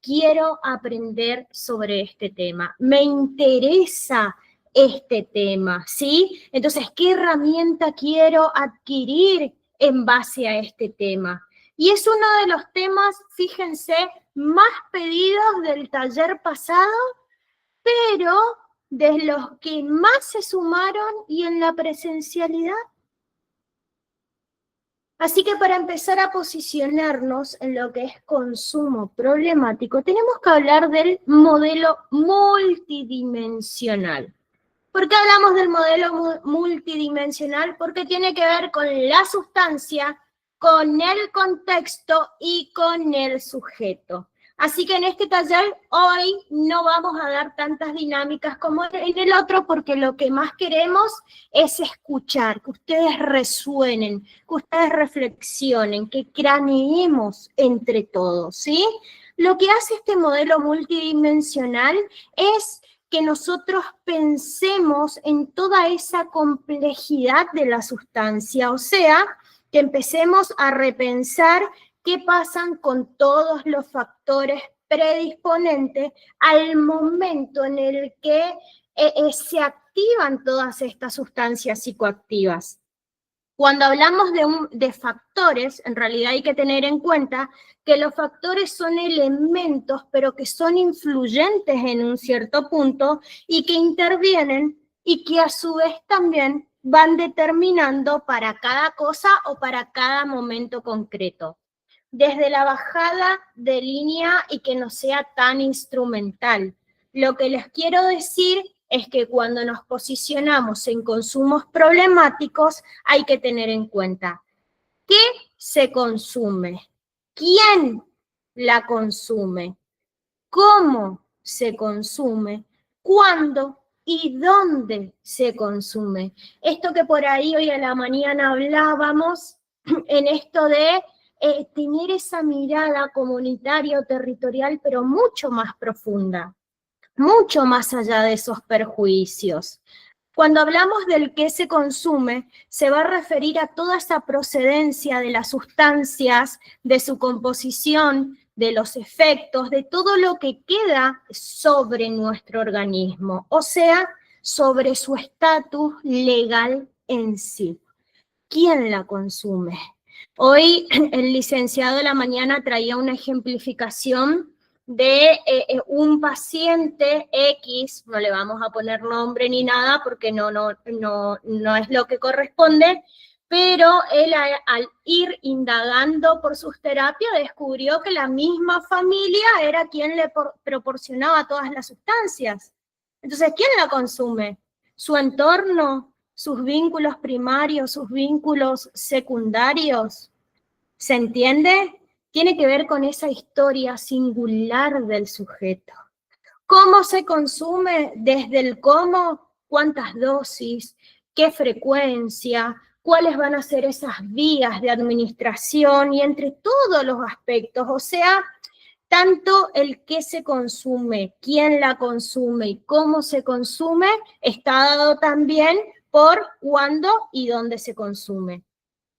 quiero aprender sobre este tema, me interesa este tema, ¿sí? Entonces, ¿qué herramienta quiero adquirir en base a este tema? Y es uno de los temas, fíjense, más pedidos del taller pasado, pero de los que más se sumaron y en la presencialidad. Así que para empezar a posicionarnos en lo que es consumo problemático, tenemos que hablar del modelo multidimensional. ¿Por qué hablamos del modelo multidimensional? Porque tiene que ver con la sustancia, con el contexto y con el sujeto. Así que en este taller hoy no vamos a dar tantas dinámicas como en el otro, porque lo que más queremos es escuchar, que ustedes resuenen, que ustedes reflexionen, que craneemos entre todos, ¿sí? Lo que hace este modelo multidimensional es que nosotros pensemos en toda esa complejidad de la sustancia, o sea, que empecemos a repensar qué pasan con todos los factores predisponentes al momento en el que se activan todas estas sustancias psicoactivas. Cuando hablamos de factores, en realidad hay que tener en cuenta que los factores son elementos, pero que son influyentes en un cierto punto y que intervienen y que a su vez también van determinando para cada cosa o para cada momento concreto. Desde la bajada de línea y que no sea tan instrumental. Lo que les quiero decir es que cuando nos posicionamos en consumos problemáticos hay que tener en cuenta qué se consume, quién la consume, cómo se consume, cuándo y dónde se consume. Esto que por ahí hoy a la mañana hablábamos en esto de tener esa mirada comunitaria o territorial, pero mucho más profunda, mucho más allá de esos perjuicios. Cuando hablamos del qué se consume, se va a referir a toda esa procedencia de las sustancias, de su composición, de los efectos, de todo lo que queda sobre nuestro organismo, o sea, sobre su estatus legal en sí. ¿Quién la consume? Hoy el licenciado de la mañana traía una ejemplificación de un paciente X, no le vamos a poner nombre ni nada porque no es lo que corresponde, pero él al ir indagando por sus terapias descubrió que la misma familia era quien le proporcionaba todas las sustancias. Entonces, ¿quién la consume? ¿Su entorno? ¿Sus vínculos primarios? ¿Sus vínculos secundarios? ¿Se entiende? Tiene que ver con esa historia singular del sujeto. ¿Cómo se consume? Desde el cómo, cuántas dosis, qué frecuencia, cuáles van a ser esas vías de administración y entre todos los aspectos, o sea, tanto el qué se consume, quién la consume y cómo se consume, está dado también por cuándo y dónde se consume,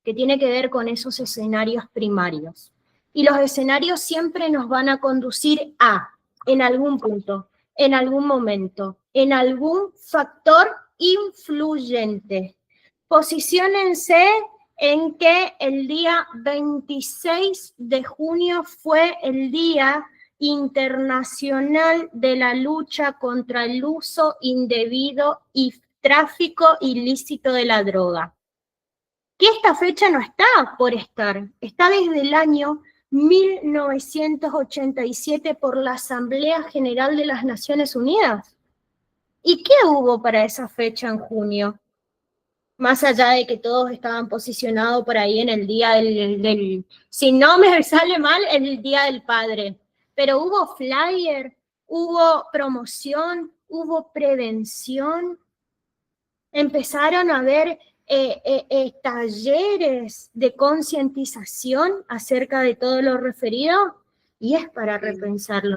que tiene que ver con esos escenarios primarios. Y los escenarios siempre nos van a conducir a, en algún punto, en algún momento, en algún factor influyente. Posiciónense en que el día 26 de junio fue el Día Internacional de la Lucha contra el Uso Indebido y Tráfico Ilícito de la Droga. Que esta fecha no está por estar, está desde el año 1987 por la Asamblea General de las Naciones Unidas. ¿Y qué hubo para esa fecha en junio? Más allá de que todos estaban posicionados por ahí en el día del si no me sale mal, el Día del Padre. Pero hubo flyer, hubo promoción, hubo prevención. Empezaron a haber talleres de concientización acerca de todo lo referido y es para repensarlo.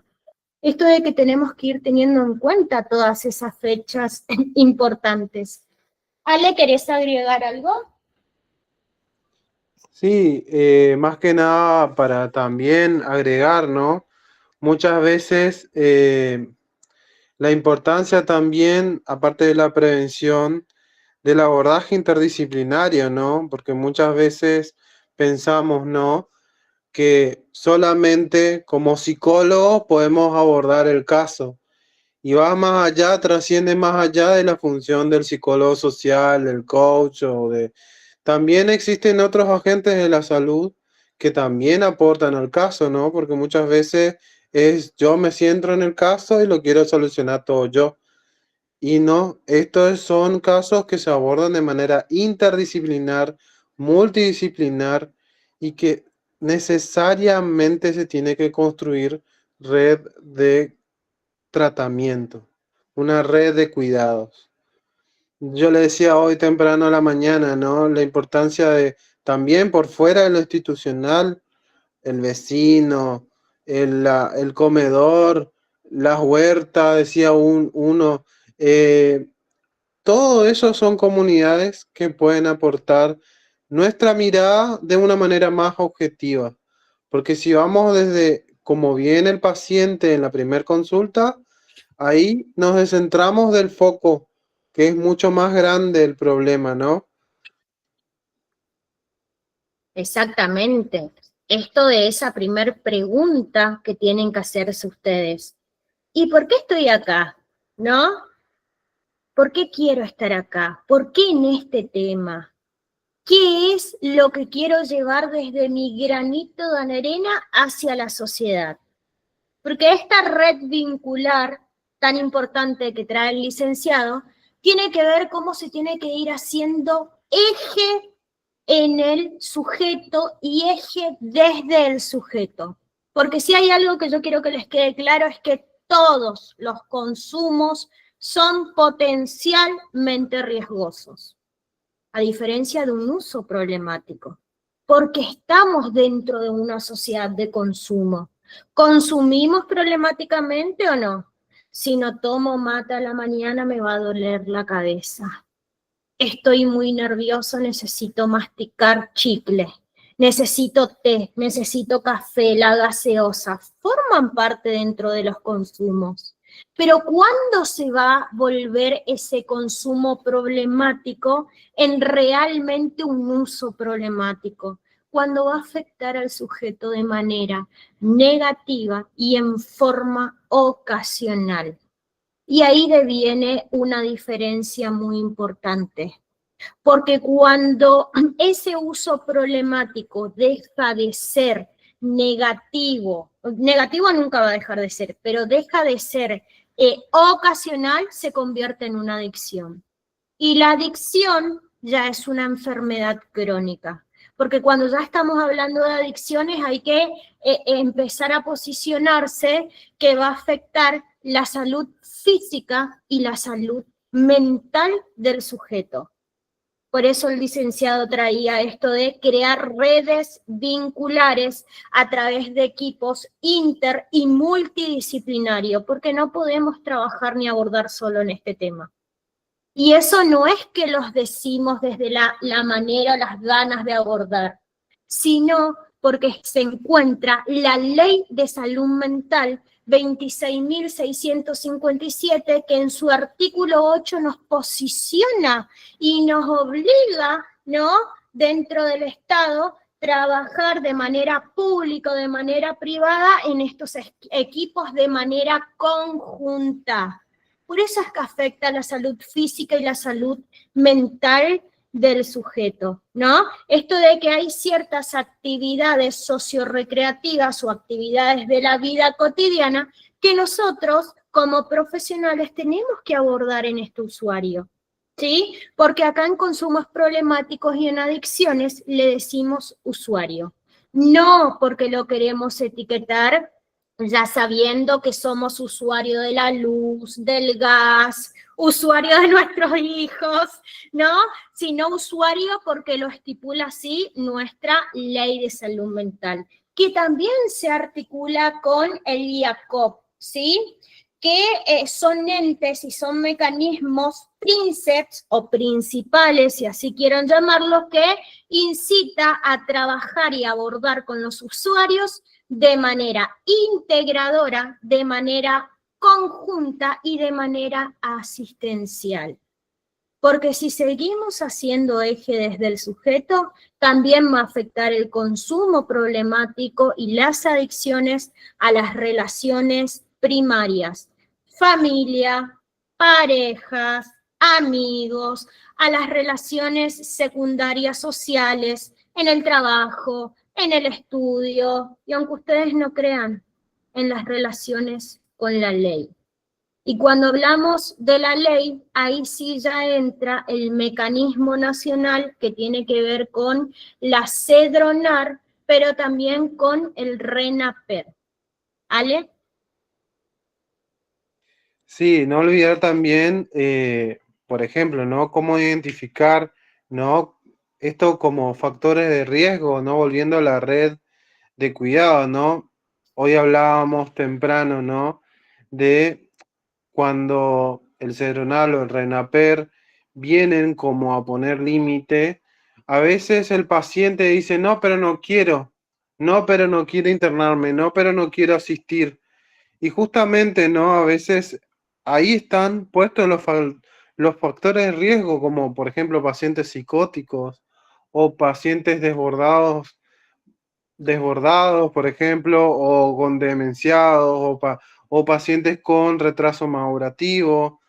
Esto de que tenemos que ir teniendo en cuenta todas esas fechas importantes. Ale, ¿querés agregar algo? Sí, más que nada para también agregar, ¿no? muchas veces la importancia también, aparte de la prevención, del abordaje interdisciplinario, ¿no? Porque muchas veces pensamos, ¿no?, que solamente como psicólogos podemos abordar el caso. Y va más allá, trasciende más allá de la función del psicólogo social, del coach o de... También existen otros agentes de la salud que también aportan al caso, ¿no? Porque muchas veces es yo me centro en el caso y lo quiero solucionar todo yo. Y no, estos son casos que se abordan de manera interdisciplinar, multidisciplinar y que necesariamente se tiene que construir red de tratamiento, una red de cuidados. Yo le decía hoy temprano a la mañana, ¿no? La importancia de también por fuera de lo institucional, el vecino, el comedor, las huertas, decía uno. eh, Todo eso son comunidades que pueden aportar nuestra mirada de una manera más objetiva. Porque si vamos desde como viene el paciente en la primera consulta, ahí nos descentramos del foco, que es mucho más grande el problema, ¿no? Exactamente. Esto de esa primer pregunta que tienen que hacerse ustedes. ¿Y por qué estoy acá? ¿No? ¿Por qué quiero estar acá? ¿Por qué en este tema? ¿Qué es lo que quiero llevar desde mi granito de arena hacia la sociedad? Porque esta red vincular tan importante que trae el licenciado tiene que ver cómo se tiene que ir haciendo eje en el sujeto y eje desde el sujeto. Porque si hay algo que yo quiero que les quede claro es que todos los consumos son potencialmente riesgosos, a diferencia de un uso problemático, porque estamos dentro de una sociedad de consumo. ¿Consumimos problemáticamente o no? Si no tomo mate a la mañana me va a doler la cabeza. Estoy muy nervioso, necesito masticar chicle, necesito té, necesito café, la gaseosa. Forman parte dentro de los consumos. Pero ¿cuándo se va a volver ese consumo problemático en realmente un uso problemático? Cuando va a afectar al sujeto de manera negativa y en forma ocasional. Y ahí deviene una diferencia muy importante, porque cuando ese uso problemático deja de ser negativo, negativo nunca va a dejar de ser, pero deja de ser ocasional, se convierte en una adicción. Y la adicción ya es una enfermedad crónica, porque cuando ya estamos hablando de adicciones hay que empezar a posicionarse que va a afectar la salud física y la salud mental del sujeto. Por eso el licenciado traía esto de crear redes vinculares a través de equipos inter y multidisciplinarios, porque no podemos trabajar ni abordar solo en este tema. Y eso no es que los decimos desde la manera o las ganas de abordar, sino porque se encuentra la Ley de Salud Mental 26.657, que en su artículo 8 nos posiciona y nos obliga, ¿no?, dentro del Estado, trabajar de manera pública o de manera privada en estos equipos de manera conjunta. Por eso es que afecta la salud física y la salud mental del sujeto, ¿no? Esto de que hay ciertas actividades sociorecreativas o actividades de la vida cotidiana que nosotros como profesionales tenemos que abordar en este usuario, ¿sí? Porque acá en consumos problemáticos y en adicciones le decimos usuario, no porque lo queremos etiquetar ya sabiendo que somos usuarios de la luz, del gas, usuarios de nuestros hijos, ¿no? Sino usuario porque lo estipula así nuestra Ley de Salud Mental, que también se articula con el IACOP, ¿sí? Que son entes y son mecanismos prínceps o principales, si así quieren llamarlos, que incita a trabajar y abordar con los usuarios de manera integradora, de manera conjunta y de manera asistencial. Porque si seguimos haciendo eje desde el sujeto, también va a afectar el consumo problemático y las adicciones a las relaciones primarias, familia, parejas, amigos, a las relaciones secundarias sociales, en el trabajo, en el estudio, y aunque ustedes no crean, en las relaciones con la ley. Y cuando hablamos de la ley, ahí sí ya entra el mecanismo nacional que tiene que ver con la CEDRONAR, pero también con el RENAPER. ¿Ale? Sí, no olvidar también, por ejemplo, ¿no? Cómo identificar, ¿no? Esto como factores de riesgo, ¿no? Volviendo a la red de cuidado, ¿no? Hoy hablábamos temprano, ¿no? De cuando el Cedronal o el RENAPER vienen como a poner límite, a veces el paciente dice, no, pero no quiero, no, pero no quiero internarme, no, pero no quiero asistir. Y justamente, ¿no? A veces ahí están puestos los factores de riesgo, como por ejemplo pacientes psicóticos o pacientes desbordados, por ejemplo, o con demenciados, o pacientes con retraso madurativo.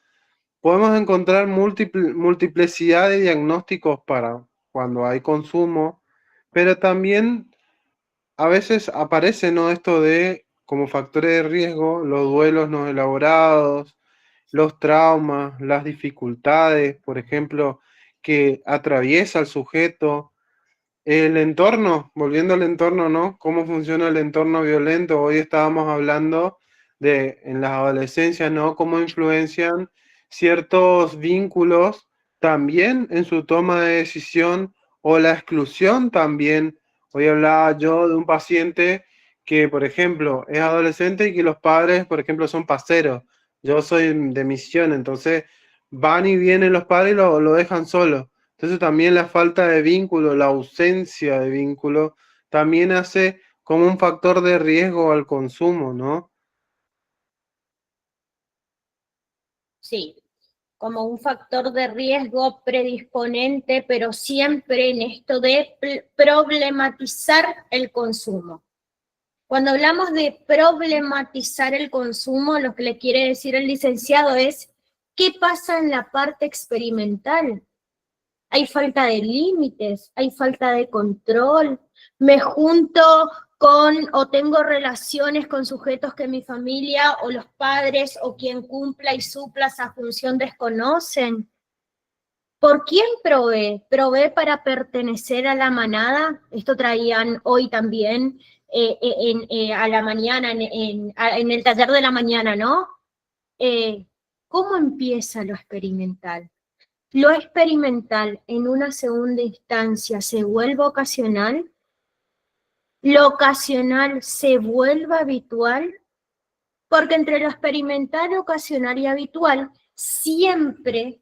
Podemos encontrar multiplicidad de diagnósticos para cuando hay consumo, pero también a veces aparece, ¿no? Esto de como factores de riesgo, los duelos no elaborados, los traumas, las dificultades, por ejemplo, que atraviesa el sujeto, el entorno, volviendo al entorno, ¿no? ¿Cómo funciona el entorno violento? Hoy estábamos hablando de en las adolescencias, ¿no? Cómo influencian ciertos vínculos también en su toma de decisión o la exclusión también. Hoy hablaba yo de un paciente que, por ejemplo, es adolescente y que los padres, por ejemplo, son paseros. Yo soy de misión, entonces van y vienen los padres y lo dejan solo. Entonces también la falta de vínculo, la ausencia de vínculo, también hace como un factor de riesgo al consumo, ¿no? Sí, como un factor de riesgo predisponente, pero siempre en esto de problematizar el consumo. Cuando hablamos de problematizar el consumo, lo que le quiere decir el licenciado es, ¿qué pasa en la parte experimental? Hay falta de límites, hay falta de control, me junto con o tengo relaciones con sujetos que mi familia o los padres o quien cumpla y supla esa función desconocen. ¿Por quién provee? ¿Provee para pertenecer a la manada? Esto traían hoy también a la mañana, en el taller de la mañana, ¿no? ¿Cómo empieza lo experimental? Lo experimental en una segunda instancia se vuelve ocasional, lo ocasional se vuelve habitual, porque entre lo experimental, ocasional y habitual siempre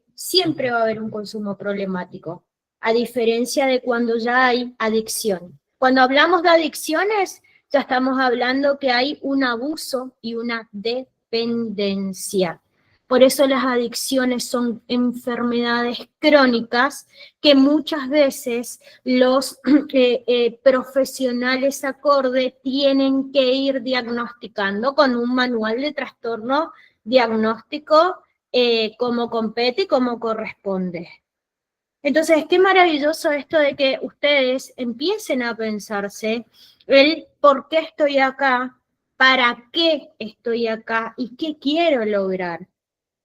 va a haber un consumo problemático, a diferencia de cuando ya hay adicción. Cuando hablamos de adicciones, ya estamos hablando que hay un abuso y una dependencia. Por eso las adicciones son enfermedades crónicas que muchas veces los profesionales acorde tienen que ir diagnosticando con un manual de trastorno diagnóstico como compete y como corresponde. Entonces, qué maravilloso esto de que ustedes empiecen a pensarse el por qué estoy acá, para qué estoy acá y qué quiero lograr.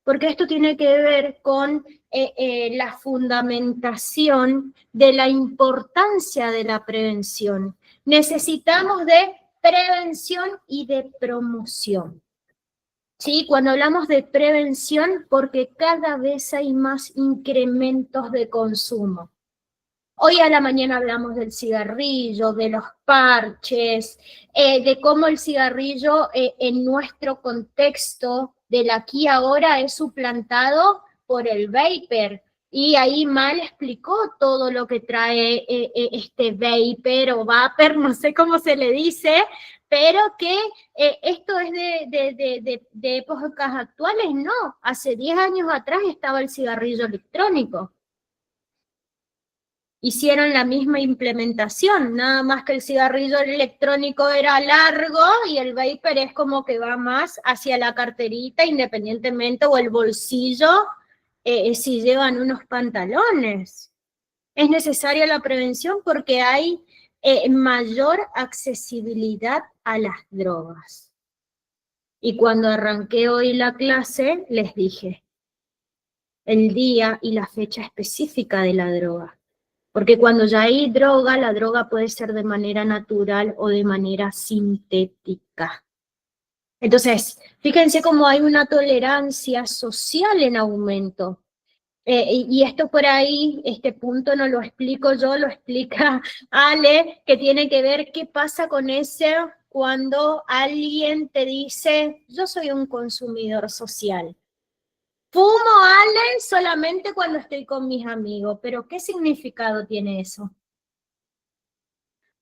Porque esto tiene que ver con la fundamentación de la importancia de la prevención. Necesitamos de prevención y de promoción. ¿Sí? Cuando hablamos de prevención, porque cada vez hay más incrementos de consumo. Hoy a la mañana hablamos del cigarrillo, de los parches, de cómo el cigarrillo en nuestro contexto del aquí y ahora es suplantado por el vapor. Y ahí Mal explicó todo lo que trae este vapor o vapor, no sé cómo se le dice, pero que esto es de épocas actuales, no. Hace 10 años atrás estaba el cigarrillo electrónico. Hicieron la misma implementación, nada más que el cigarrillo electrónico era largo y el vapor es como que va más hacia la carterita independientemente o el bolsillo si llevan unos pantalones. Es necesaria la prevención porque hay mayor accesibilidad a las drogas. Y cuando arranqué hoy la clase, les dije el día y la fecha específica de la droga. Porque cuando ya hay droga, la droga puede ser de manera natural o de manera sintética. Entonces, fíjense cómo hay una tolerancia social en aumento. Y esto por ahí, este punto no lo explico yo, lo explica Ale, que tiene que ver qué pasa con ese cuando alguien te dice, yo soy un consumidor social. Fumo, Ale, solamente cuando estoy con mis amigos, pero ¿qué significado tiene eso?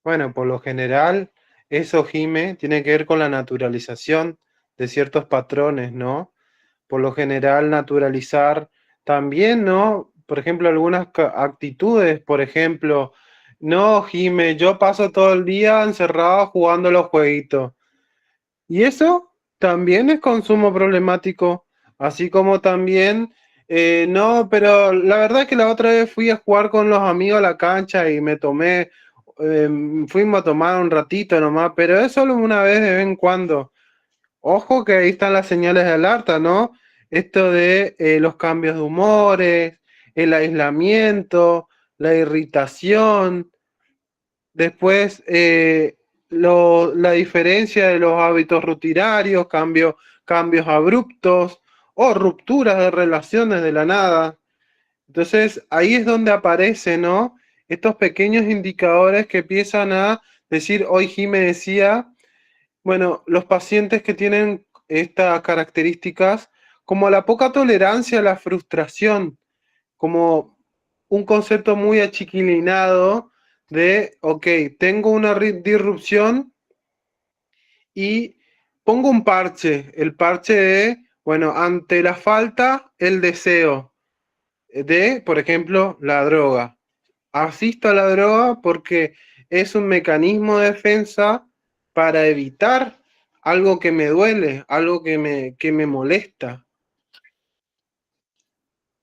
Bueno, por lo general, eso, Jime, tiene que ver con la naturalización de ciertos patrones, ¿no? Por lo general, naturalizar también, ¿no? Por ejemplo, algunas actitudes, por ejemplo, no, Jime, yo paso todo el día encerrado jugando los jueguitos. Y eso también es consumo problemático, así como también, no, pero la verdad es que la otra vez fui a jugar con los amigos a la cancha y me tomé, fuimos a tomar un ratito nomás, pero es solo una vez de vez en cuando. Ojo que ahí están las señales de alerta, ¿no? Esto de los cambios de humores, el aislamiento, la irritación. Después, la diferencia de los hábitos rutinarios, cambios abruptos o rupturas de relaciones de la nada. Entonces, ahí es donde aparecen, ¿no? Estos pequeños indicadores que empiezan a decir, hoy Jimé decía, bueno, los pacientes que tienen estas características, como la poca tolerancia a la frustración, como un concepto muy achiquilinado de, ok, tengo una disrupción y pongo un parche, el parche de, bueno, ante la falta, el deseo de, por ejemplo, la droga. Asisto a la droga porque es un mecanismo de defensa para evitar algo que me duele, algo que me molesta.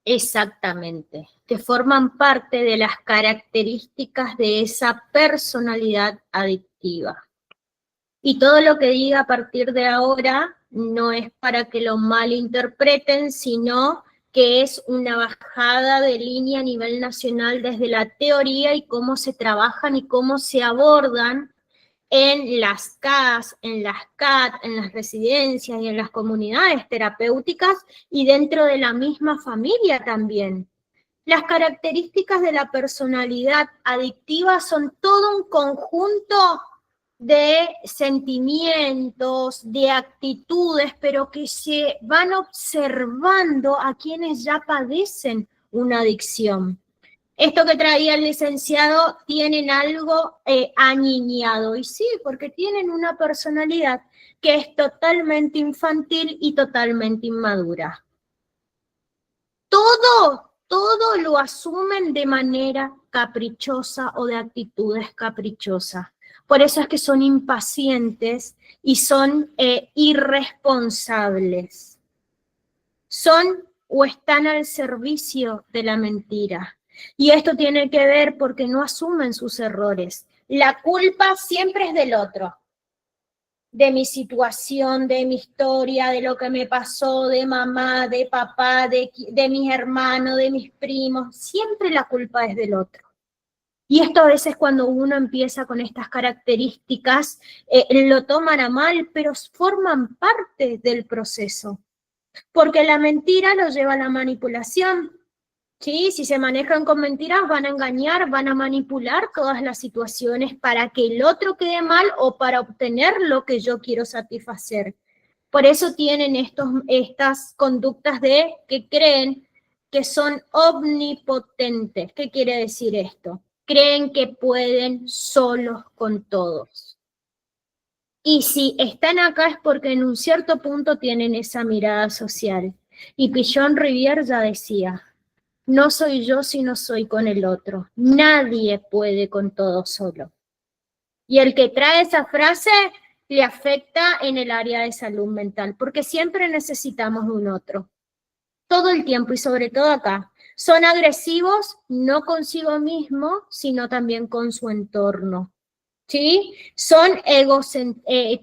Exactamente, que forman parte de las características de esa personalidad adictiva. Y todo lo que diga a partir de ahora no es para que lo malinterpreten, sino que es una bajada de línea a nivel nacional desde la teoría y cómo se trabajan y cómo se abordan en las CAS, en las CAT, en las residencias y en las comunidades terapéuticas y dentro de la misma familia también. Las características de la personalidad adictiva son todo un conjunto de sentimientos, de actitudes, pero que se van observando a quienes ya padecen una adicción. Esto que traía el licenciado tienen algo aniñado, y sí, porque tienen una personalidad que es totalmente infantil y totalmente inmadura. Todo lo asumen de manera caprichosa o de actitudes caprichosas. Por eso es que son impacientes y son irresponsables. Son o están al servicio de la mentira. Y esto tiene que ver porque no asumen sus errores. La culpa siempre es del otro, de mi situación, de mi historia, de lo que me pasó, de mamá, de papá, de mis hermanos, de mis primos. Siempre la culpa es del otro. Y esto a veces cuando uno empieza con estas características, lo toman a mal, pero forman parte del proceso. Porque la mentira lo lleva a la manipulación. ¿Sí? Si se manejan con mentiras, van a engañar, van a manipular todas las situaciones para que el otro quede mal o para obtener lo que yo quiero satisfacer. Por eso tienen estas conductas de que creen que son omnipotentes. ¿Qué quiere decir esto? Creen que pueden solos con todos. Y si están acá es porque en un cierto punto tienen esa mirada social. Y Pichon Rivière ya decía, no soy yo si no soy con el otro. Nadie puede con todo solo. Y el que trae esa frase le afecta en el área de salud mental, porque siempre necesitamos un otro. Todo el tiempo y sobre todo acá. Son agresivos no consigo mismo, sino también con su entorno. ¿Sí?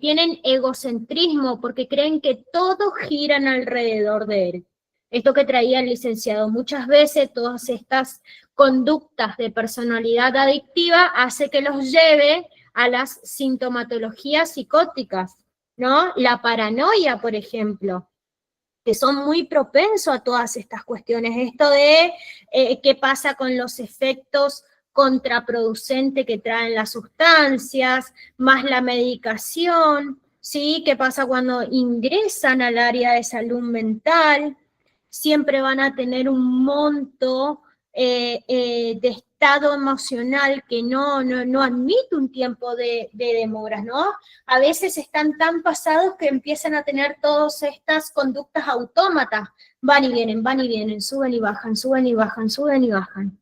Tienen egocentrismo porque creen que todos giran alrededor de él. Esto que traía el licenciado, muchas veces todas estas conductas de personalidad adictiva hace que los lleve a las sintomatologías psicóticas, ¿no? La paranoia, por ejemplo, que son muy propensos a todas estas cuestiones. Esto de qué pasa con los efectos contraproducentes que traen las sustancias, más la medicación, ¿sí? ¿Qué pasa cuando ingresan al área de salud mental? Siempre van a tener un monto de estado emocional que no admite un tiempo de demoras, ¿no? A veces están tan pasados que empiezan a tener todas estas conductas autómatas, van y vienen, suben y bajan, suben y bajan, suben y bajan.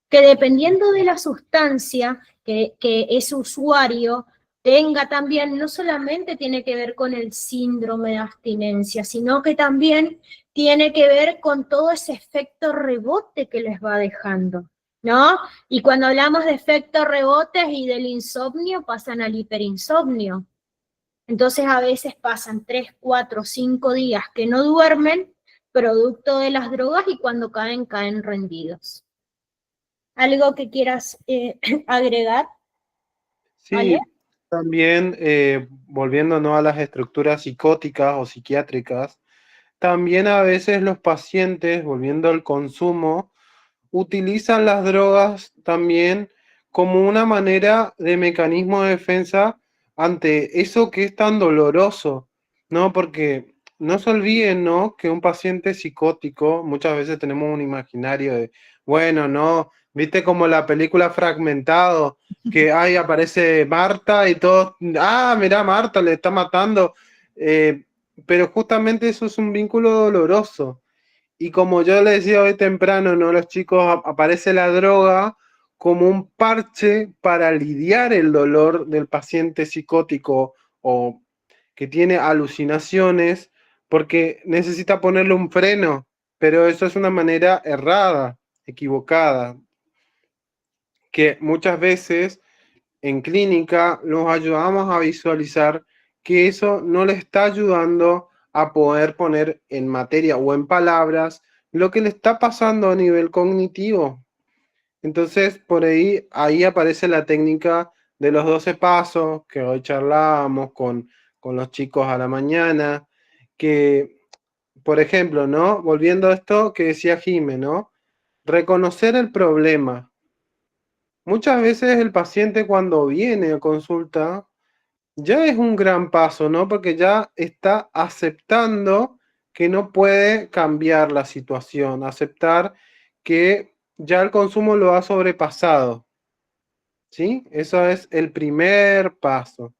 Que dependiendo de la sustancia que ese usuario tenga también, no solamente tiene que ver con el síndrome de abstinencia, sino que también tiene que ver con todo ese efecto rebote que les va dejando, ¿no? Y cuando hablamos de efectos rebotes y del insomnio, pasan al hiperinsomnio. Entonces a veces pasan 3, 4, 5 días que no duermen, producto de las drogas, y cuando caen, caen rendidos. ¿Algo que quieras agregar, Ale? Sí, también volviéndonos a las estructuras psicóticas o psiquiátricas, también a veces los pacientes, volviendo al consumo, utilizan las drogas también como una manera de mecanismo de defensa ante eso que es tan doloroso, ¿no? Porque no se olviden, ¿no? Que un paciente psicótico, muchas veces tenemos un imaginario de, bueno, ¿no? ¿Viste como la película Fragmentado? Que ahí aparece Marta y todos, mirá, Marta le está matando. Pero justamente eso es un vínculo doloroso. Y como yo le decía hoy temprano, ¿no? Los chicos, aparece la droga como un parche para lidiar el dolor del paciente psicótico o que tiene alucinaciones, porque necesita ponerle un freno, pero eso es una manera errada, equivocada, que muchas veces en clínica nos ayudamos a visualizar que eso no le está ayudando a poder poner en materia o en palabras lo que le está pasando a nivel cognitivo. Entonces, por ahí aparece la técnica de los 12 pasos que hoy charlábamos con los chicos a la mañana, que, por ejemplo, ¿no? Volviendo a esto que decía Jime, ¿no? Reconocer el problema. Muchas veces el paciente cuando viene a consulta ya es un gran paso, ¿no? Porque ya está aceptando que no puede cambiar la situación, aceptar que ya el consumo lo ha sobrepasado, ¿sí? Eso es el primer paso.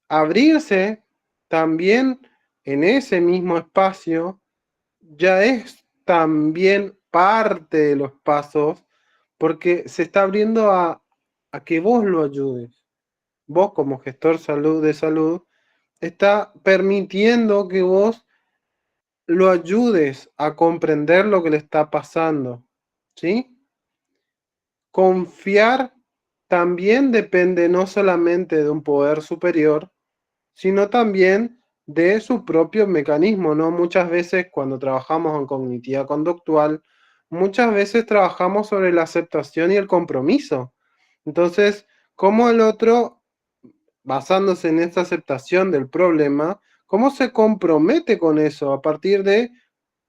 Abrirse también en ese mismo espacio ya es también parte de los pasos porque se está abriendo a que vos lo ayudes. Vos como gestor de salud, está permitiendo que vos lo ayudes a comprender lo que le está pasando, ¿sí? Confiar también depende no solamente de un poder superior, sino también de su propio mecanismo, ¿no? Muchas veces cuando trabajamos en cognitiva conductual, muchas veces trabajamos sobre la aceptación y el compromiso. Entonces, ¿cómo el otro, basándose en esta aceptación del problema, cómo se compromete con eso a partir de,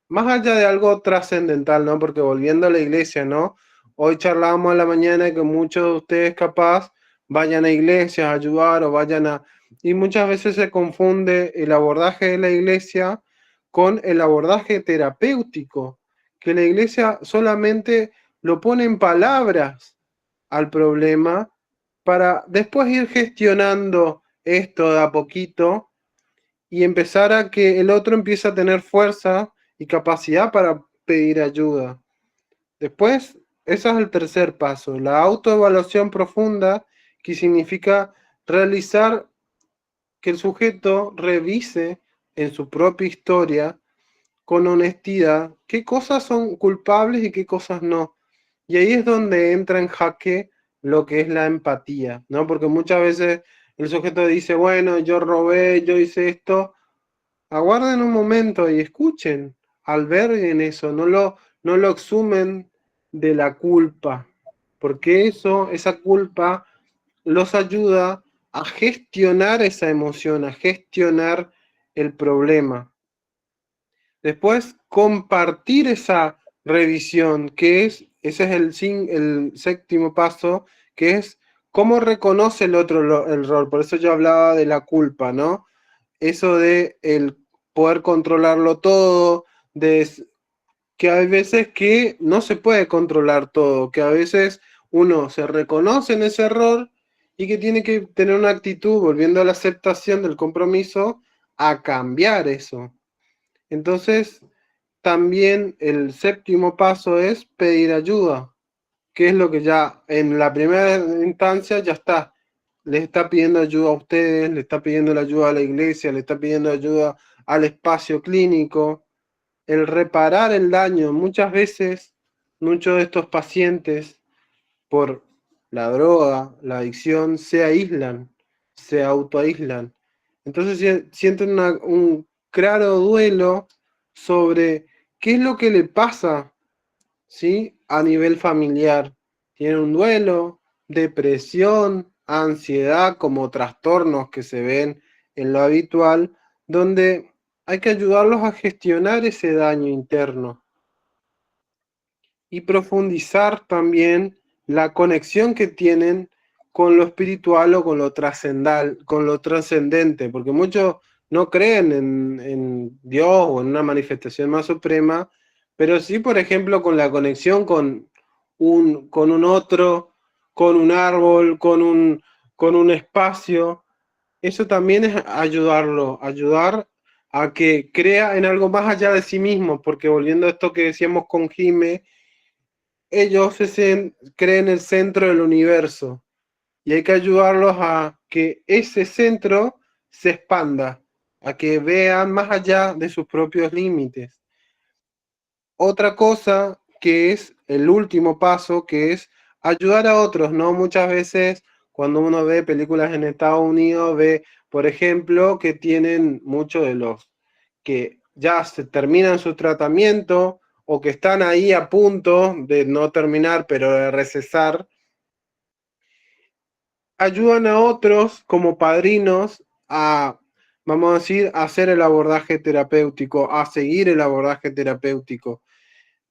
más allá de algo trascendental, ¿no? Porque volviendo a la iglesia, ¿no? Hoy charlábamos a la mañana que muchos de ustedes capaz vayan a iglesias a ayudar o vayan a... Y muchas veces se confunde el abordaje de la iglesia con el abordaje terapéutico, que la iglesia solamente lo pone en palabras al problema para después ir gestionando esto de a poquito y empezar a que el otro empiece a tener fuerza y capacidad para pedir ayuda. Después, ese es el tercer paso, la autoevaluación profunda, que significa realizar que el sujeto revise en su propia historia con honestidad qué cosas son culpables y qué cosas no. Y ahí es donde entra en jaque lo que es la empatía, ¿no? Porque muchas veces el sujeto dice, bueno, yo robé, yo hice esto. Aguarden un momento y escuchen, alberguen eso, no lo exhumen de la culpa, porque esa culpa los ayuda a gestionar esa emoción, a gestionar el problema. Después, compartir esa revisión, ese es el séptimo paso, que es cómo reconoce el otro el rol. Por eso yo hablaba de la culpa, ¿no? Eso de el poder controlarlo todo, de que hay veces que no se puede controlar todo, que a veces uno se reconoce en ese error y que tiene que tener una actitud, volviendo a la aceptación del compromiso, a cambiar eso. Entonces, también el séptimo paso es pedir ayuda, que es lo que ya en la primera instancia ya está. Les está pidiendo ayuda a ustedes, le está pidiendo la ayuda a la iglesia, le está pidiendo ayuda al espacio clínico. El reparar el daño, muchas veces, muchos de estos pacientes, por la droga, la adicción, se aíslan, se autoaíslan. Entonces sienten un claro duelo sobre qué es lo que le pasa, ¿sí? A nivel familiar. Tienen un duelo, depresión, ansiedad como trastornos que se ven en lo habitual, donde hay que ayudarlos a gestionar ese daño interno y profundizar también la conexión que tienen con lo espiritual o con lo trascendental, con lo trascendente, porque muchos no creen en Dios o en una manifestación más suprema, pero sí, por ejemplo, con la conexión con un otro, con un árbol, con un espacio. Eso también es ayudar a que crea en algo más allá de sí mismo, porque volviendo a esto que decíamos con Jime, ellos creen el centro del universo y hay que ayudarlos a que ese centro se expanda, a que vean más allá de sus propios límites. Otra cosa que es el último paso, que es ayudar a otros, ¿no? Muchas veces cuando uno ve películas en Estados Unidos, ve, por ejemplo, que tienen muchos de los que ya se terminan su tratamiento o que están ahí a punto de no terminar, pero de recesar, ayudan a otros como padrinos a, vamos a decir, a hacer el abordaje terapéutico, a seguir el abordaje terapéutico.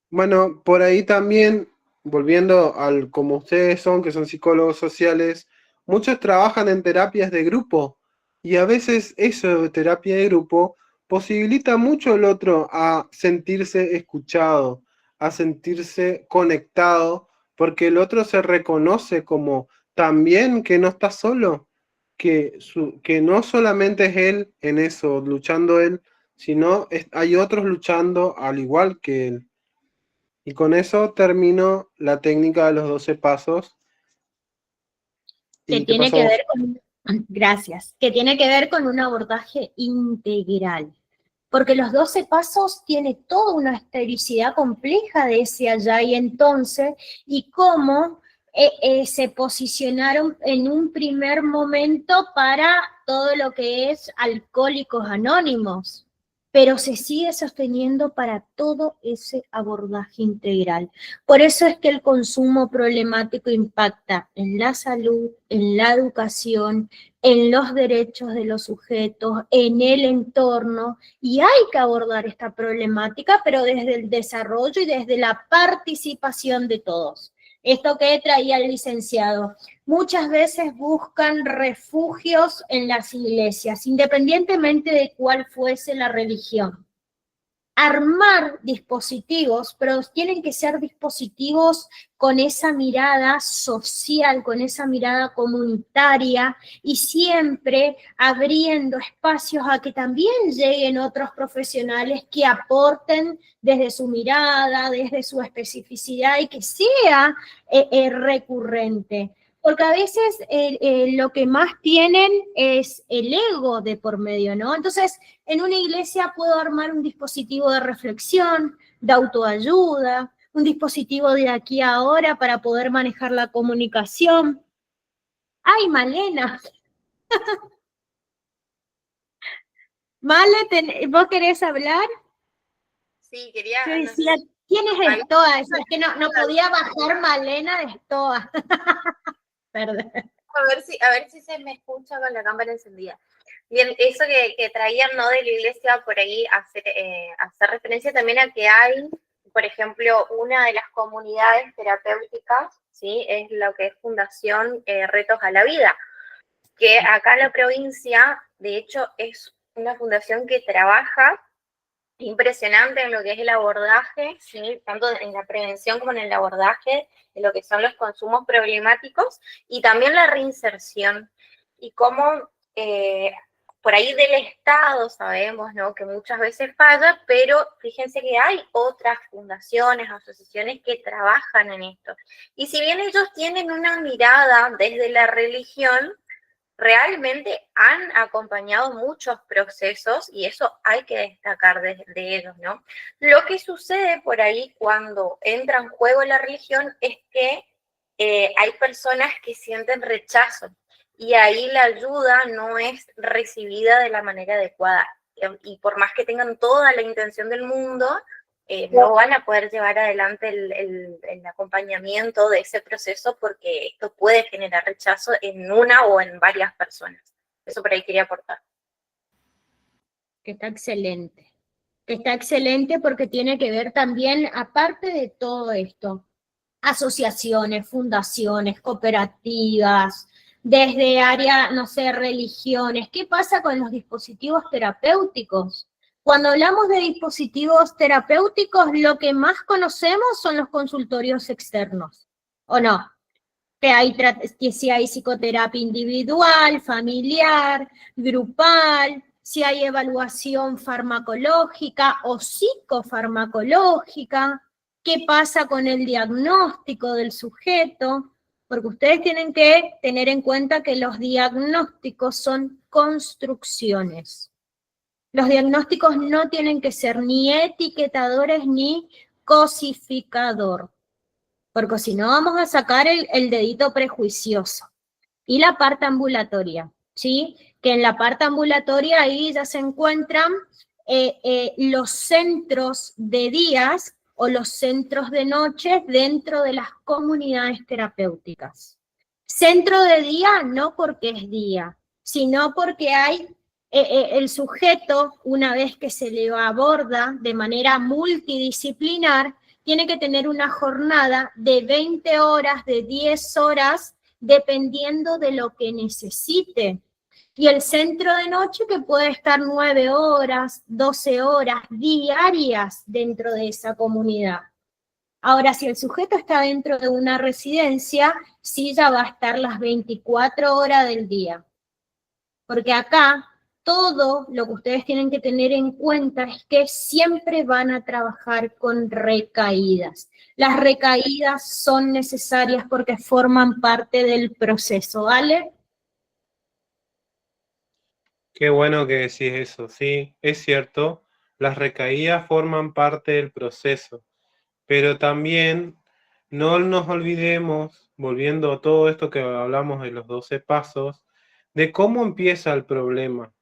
Bueno, por ahí también, volviendo al como ustedes son, que son psicólogos sociales, muchos trabajan en terapias de grupo y a veces eso de terapia de grupo posibilita mucho al otro a sentirse escuchado, a sentirse conectado, porque el otro se reconoce como también que no está solo, que no solamente es él en eso, luchando él, sino hay otros luchando al igual que él. Y con eso termino la técnica de los 12 pasos. Que ¿Y qué tiene que pasamos? ver con, gracias, que tiene que ver con un abordaje integral. Porque los 12 pasos tiene toda una historicidad compleja de ese allá y entonces, y cómo se posicionaron en un primer momento para todo lo que es Alcohólicos Anónimos, pero se sigue sosteniendo para todo ese abordaje integral. Por eso es que el consumo problemático impacta en la salud, en la educación, en los derechos de los sujetos, en el entorno, y hay que abordar esta problemática, pero desde el desarrollo y desde la participación de todos. Esto que traía el licenciado, muchas veces buscan refugios en las iglesias, independientemente de cuál fuese la religión. armar dispositivos, pero tienen que ser dispositivos con esa mirada social, con esa mirada comunitaria y siempre abriendo espacios a que también lleguen otros profesionales que aporten desde su mirada, desde su especificidad y que sea recurrente. Porque a veces lo que más tienen es el ego de por medio, ¿no? Entonces, en una iglesia puedo armar un dispositivo de reflexión, de autoayuda, un dispositivo de aquí a ahora para poder manejar la comunicación. ¡Ay, Malena! Male, ¿vos querés hablar? Sí, quería, Yo no sé decía, si ¿quién es había- Estoa? Es que no podía bajar Malena de Estoa. Perdón. a ver si se me escucha con la cámara encendida. Bien, eso que traían, ¿no? De la iglesia por ahí, hacer referencia también a que hay, por ejemplo, una de las comunidades terapéuticas, ¿sí? Es lo que es Fundación Retos a la Vida, que acá en la provincia, de hecho, es una fundación que trabaja impresionante en lo que es el abordaje, ¿sí? Tanto en la prevención como en el abordaje de lo que son los consumos problemáticos y también la reinserción y cómo por ahí del Estado sabemos, ¿no? Que muchas veces falla, pero fíjense que hay otras fundaciones, asociaciones que trabajan en esto. Y si bien ellos tienen una mirada desde la religión, realmente han acompañado muchos procesos y eso hay que destacar de ellos, ¿no? Lo que sucede por ahí cuando entra en juego la religión es que hay personas que sienten rechazo y ahí la ayuda no es recibida de la manera adecuada. Y por más que tengan toda la intención del mundo, no van a poder llevar adelante el acompañamiento de ese proceso porque esto puede generar rechazo en una o en varias personas. Eso por ahí quería aportar. Que está excelente. Que está excelente porque tiene que ver también, aparte de todo esto, asociaciones, fundaciones, cooperativas, desde área, no sé, religiones. ¿Qué pasa con los dispositivos terapéuticos? Cuando hablamos de dispositivos terapéuticos, lo que más conocemos son los consultorios externos, ¿o no? Que si hay psicoterapia individual, familiar, grupal, si hay evaluación farmacológica o psicofarmacológica, qué pasa con el diagnóstico del sujeto, porque ustedes tienen que tener en cuenta que los diagnósticos son construcciones. Los diagnósticos no tienen que ser ni etiquetadores ni cosificador, porque si no vamos a sacar el dedito prejuicioso. Y la parte ambulatoria, ¿sí? Que en la parte ambulatoria ahí ya se encuentran los centros de días o los centros de noche dentro de las comunidades terapéuticas. Centro de día no porque es día, sino porque hay el sujeto, una vez que se le aborda de manera multidisciplinar, tiene que tener una jornada de 20 horas, de 10 horas, dependiendo de lo que necesite. Y el centro de noche que puede estar 9 horas, 12 horas diarias dentro de esa comunidad. Ahora, si el sujeto está dentro de una residencia, sí ya va a estar las 24 horas del día. Porque acá todo lo que ustedes tienen que tener en cuenta es que siempre van a trabajar con recaídas. Las recaídas son necesarias porque forman parte del proceso, ¿vale? Qué bueno que decís eso, sí, es cierto, las recaídas forman parte del proceso, pero también no nos olvidemos, volviendo a todo esto que hablamos de los 12 pasos, de cómo empieza el problema.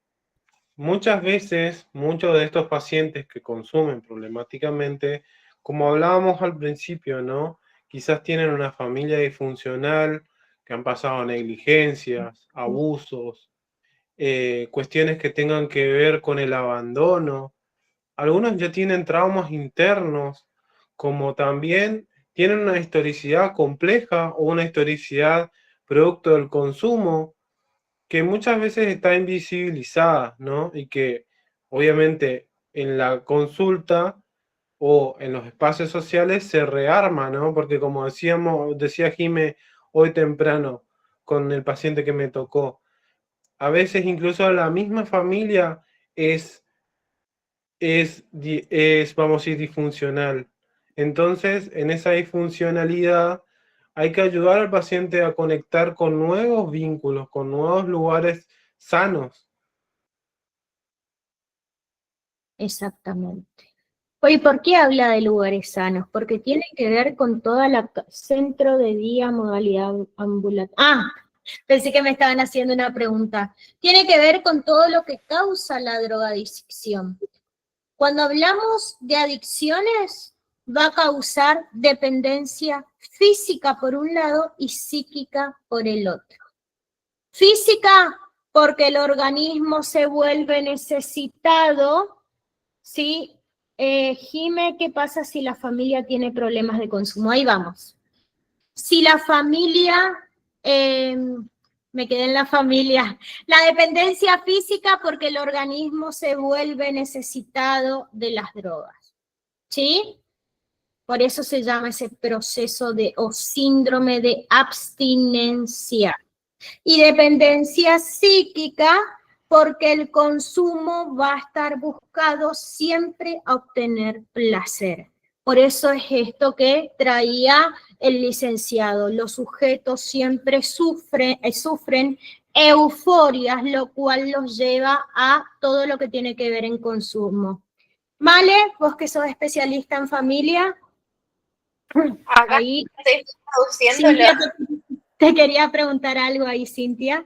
Muchas veces, muchos de estos pacientes que consumen problemáticamente, como hablábamos al principio, ¿no? Quizás tienen una familia disfuncional, que han pasado negligencias, abusos, cuestiones que tengan que ver con el abandono. Algunos ya tienen traumas internos, como también tienen una historicidad compleja o una historicidad producto del consumo que muchas veces está invisibilizada, ¿no? Y que obviamente en la consulta o en los espacios sociales se rearma, ¿no? Porque como decía Jime hoy temprano con el paciente que me tocó, a veces incluso la misma familia vamos a decir, disfuncional. Entonces, en esa disfuncionalidad hay que ayudar al paciente a conectar con nuevos vínculos, con nuevos lugares sanos. Exactamente. Oye, ¿por qué habla de lugares sanos? Porque tiene que ver con toda la centro de día, modalidad ambulatoria. Ah, pensé que me estaban haciendo una pregunta. Tiene que ver con todo lo que causa la drogadicción. Cuando hablamos de adicciones, va a causar dependencia física por un lado y psíquica por el otro. Física, porque el organismo se vuelve necesitado, ¿sí? Jime, ¿qué pasa si la familia tiene problemas de consumo? Ahí vamos. Si la familia, me quedé en la familia, la dependencia física porque el organismo se vuelve necesitado de las drogas, ¿sí? Por eso se llama ese proceso o síndrome de abstinencia. Y dependencia psíquica porque el consumo va a estar buscado siempre a obtener placer. Por eso es esto que traía el licenciado. Los sujetos siempre sufren euforias, lo cual los lleva a todo lo que tiene que ver en consumo. Male, vos que sos especialista en familia, Acá ahí estoy traduciéndolo. Cintia, te quería preguntar algo ahí, Cintia.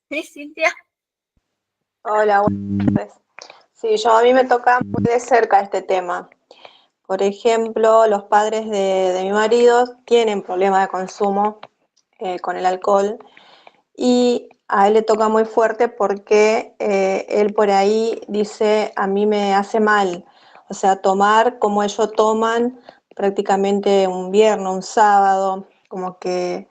Sí, Cintia. Hola, buenas tardes. Sí, a mí me toca muy de cerca este tema. Por ejemplo, los padres de mi marido tienen problemas de consumo con el alcohol y a él le toca muy fuerte porque él por ahí dice, a mí me hace mal. O sea, tomar como ellos toman prácticamente un viernes, un sábado, como que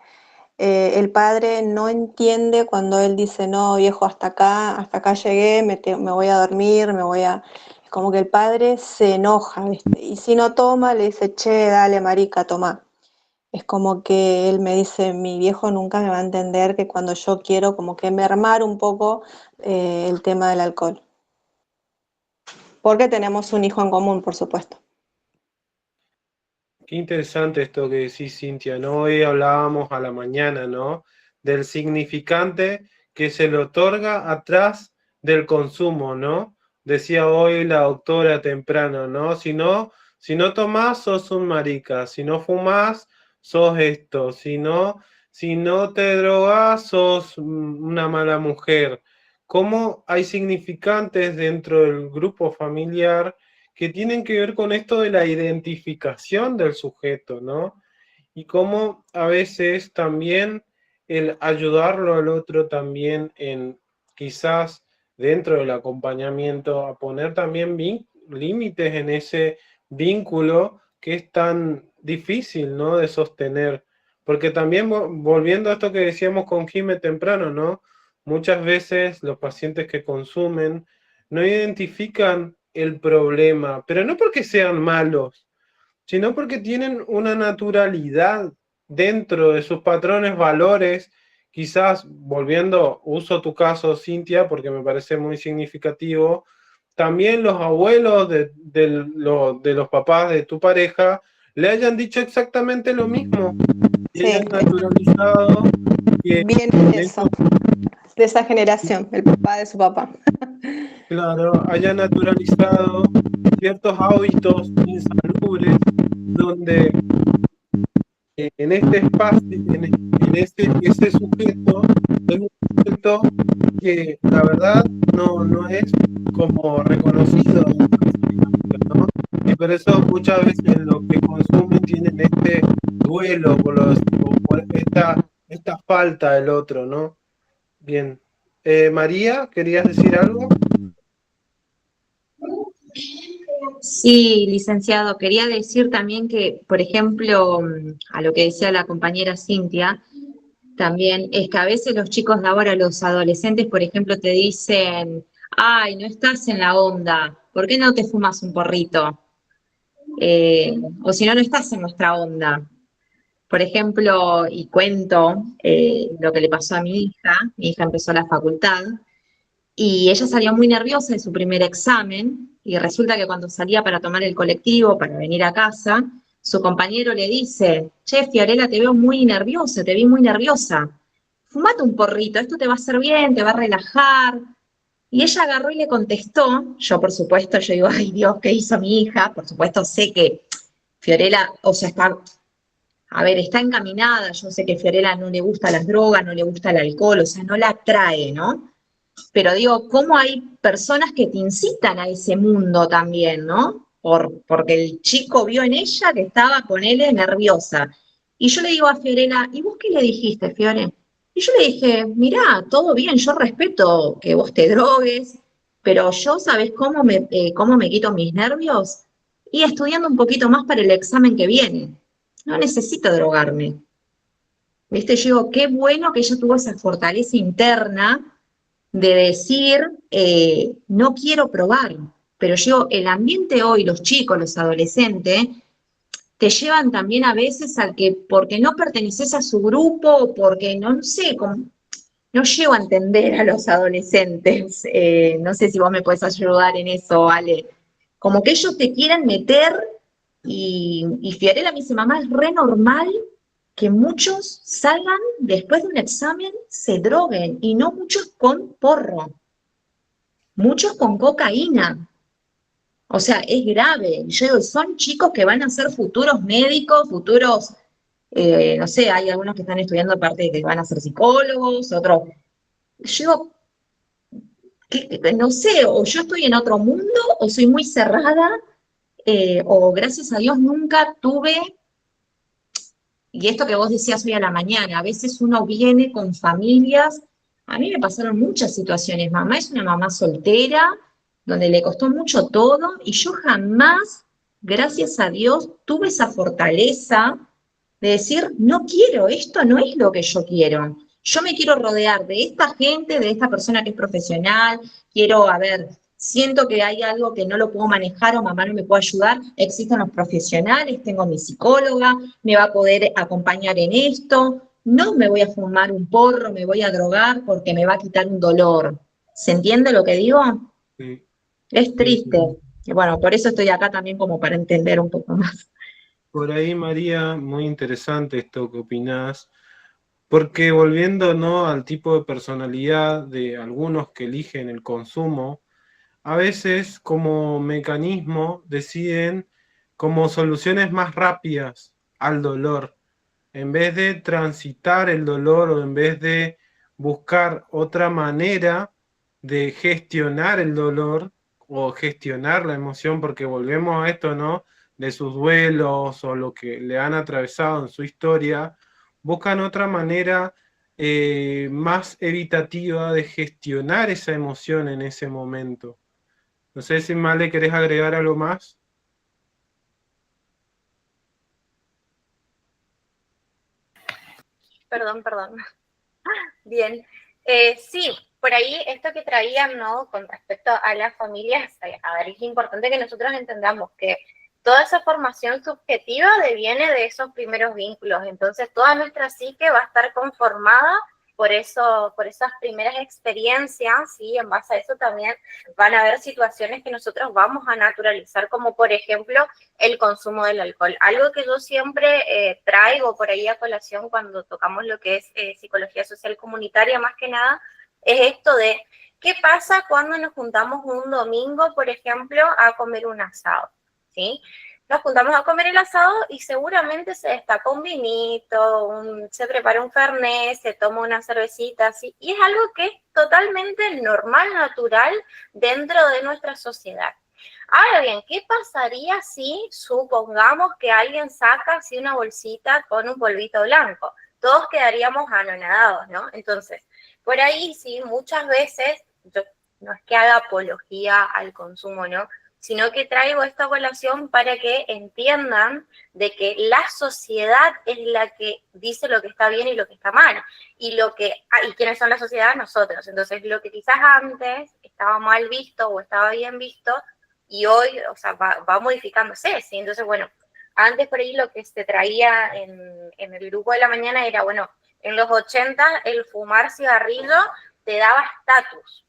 el padre no entiende cuando él dice, no, viejo, hasta acá llegué, me voy a dormir, Es como que el padre se enoja, ¿viste? Y si no toma, le dice, che, dale, marica, toma. Es como que él me dice, mi viejo nunca me va a entender que cuando yo quiero como que mermar un poco el tema del alcohol. Porque tenemos un hijo en común, por supuesto. Qué interesante esto que decís, Cintia, ¿no? Hoy hablábamos a la mañana, ¿no? Del significante que se le otorga atrás del consumo, ¿no? Decía hoy la doctora temprano, ¿no? Si no tomás, sos un marica. Si no fumás, sos esto. Si no te drogás, sos una mala mujer. ¿Cómo hay significantes dentro del grupo familiar que tienen que ver con esto de la identificación del sujeto, ¿no? Y cómo a veces también el ayudarlo al otro también en quizás dentro del acompañamiento a poner también límites en ese vínculo que es tan difícil, ¿no? De sostener. Porque también volviendo a esto que decíamos con Jime temprano, ¿no? Muchas veces los pacientes que consumen no identifican el problema, pero no porque sean malos, sino porque tienen una naturalidad dentro de sus patrones, valores. Quizás, volviendo, uso tu caso, Cintia, porque me parece muy significativo, también los abuelos de los papás de tu pareja le hayan dicho exactamente lo mismo, y Sí, hayan naturalizado que viene de eso, de esa generación, el papá de su papá. claro, haya naturalizado ciertos hábitos insalubres donde en este espacio, ese sujeto es un sujeto que la verdad no es como reconocido, ¿no? Y por eso muchas veces los que consumen tienen este duelo por esta falta del otro, ¿no? Bien. María, ¿querías decir algo? Sí, licenciado, quería decir también que, por ejemplo, a lo que decía la compañera Cintia, también es que a veces los chicos de ahora, los adolescentes, por ejemplo, te dicen, ay, no estás en la onda, ¿por qué no te fumas un porrito? O si no, no estás en nuestra onda. Por ejemplo, y cuento lo que le pasó a mi hija empezó la facultad, y ella salió muy nerviosa de su primer examen, y resulta que cuando salía para tomar el colectivo, para venir a casa, su compañero le dice, che, Fiorella, te veo muy nerviosa, te vi muy nerviosa. Fumate un porrito, esto te va a hacer bien, te va a relajar. Y ella agarró y le contestó, yo por supuesto, yo digo, ay Dios, ¿qué hizo mi hija? Por supuesto sé que Fiorella, o sea, está encaminada, yo sé que Fiorella no le gusta las drogas, no le gusta el alcohol, o sea, no la atrae, ¿no? Pero digo, ¿cómo hay personas que te incitan a ese mundo también, ¿no? Porque el chico vio en ella que estaba con él nerviosa. Y yo le digo a Fiorella, ¿y vos qué le dijiste, Fiore? Y yo le dije, mirá, todo bien, yo respeto que vos te drogues, pero yo, ¿sabés cómo me quito mis nervios? Y estudiando un poquito más para el examen que viene. No necesito drogarme. ¿Viste? Yo digo, qué bueno que ella tuvo esa fortaleza interna de decir, no quiero probar. Pero yo, el ambiente hoy, los chicos, los adolescentes, te llevan también a veces al que porque no perteneces a su grupo o porque no sé, no llego a entender a los adolescentes. No sé si vos me podés ayudar en eso, Ale. Como que ellos te quieren meter y Fiorella me dice, mamá, es re normal que muchos salgan después de un examen, se droguen, y no muchos con porro, muchos con cocaína. O sea, es grave. Yo digo, son chicos que van a ser futuros médicos, futuros, no sé, hay algunos que están estudiando aparte de que van a ser psicólogos, otros. Yo digo, no sé, o yo estoy en otro mundo, o soy muy cerrada, o gracias a Dios nunca tuve. Y esto que vos decías hoy a la mañana, a veces uno viene con familias, a mí me pasaron muchas situaciones, mamá es una mamá soltera, donde le costó mucho todo, y yo jamás, gracias a Dios, tuve esa fortaleza de decir, no quiero, esto no es lo que yo quiero. Yo me quiero rodear de esta gente, de esta persona que es profesional, quiero, a ver, siento que hay algo que no lo puedo manejar o mamá no me puede ayudar, existen los profesionales, tengo mi psicóloga, me va a poder acompañar en esto, no me voy a fumar un porro, me voy a drogar porque me va a quitar un dolor. ¿Se entiende lo que digo? Sí, Es sí, triste. sí. Y bueno, por eso estoy acá también como para entender un poco más. Por ahí, María, muy interesante esto que opinás, porque volviendo, ¿no?, al tipo de personalidad de algunos que eligen el consumo, a veces como mecanismo deciden como soluciones más rápidas al dolor, en vez de transitar el dolor o en vez de buscar otra manera de gestionar el dolor o gestionar la emoción, porque volvemos a esto, ¿no?, de sus duelos o lo que le han atravesado en su historia, buscan otra manera más evitativa de gestionar esa emoción en ese momento. No sé si Male querés agregar algo más. Perdón. Bien. Sí, por ahí esto que traían, ¿no? Con respecto a las familias, a ver, es importante que nosotros entendamos que toda esa formación subjetiva deviene de esos primeros vínculos. Entonces, toda nuestra psique va a estar conformada por eso, por esas primeras experiencias, ¿sí? En base a eso también van a haber situaciones que nosotros vamos a naturalizar, como por ejemplo el consumo del alcohol. Algo que yo siempre traigo por ahí a colación cuando tocamos lo que es psicología social comunitaria, más que nada, es esto de qué pasa cuando nos juntamos un domingo, por ejemplo, a comer un asado, ¿sí? Nos juntamos a comer el asado y seguramente se destapa un vinito, se prepara un fernet, se toma una cervecita, ¿sí? Y es algo que es totalmente normal, natural dentro de nuestra sociedad. Ahora bien, ¿qué pasaría si supongamos que alguien saca así una bolsita con un polvito blanco? Todos quedaríamos anonadados, ¿no? Entonces, por ahí sí, muchas veces, yo no es que haga apología al consumo, ¿no?, sino que traigo esta colación para que entiendan de que la sociedad es la que dice lo que está bien y lo que está mal. Y quiénes son la sociedad, nosotros. Entonces, lo que quizás antes estaba mal visto o estaba bien visto, y hoy, o sea, va modificándose, ¿sí? Entonces, bueno, antes por ahí lo que se traía en el grupo de la mañana era, bueno, en los 80 el fumar cigarrillo te daba estatus,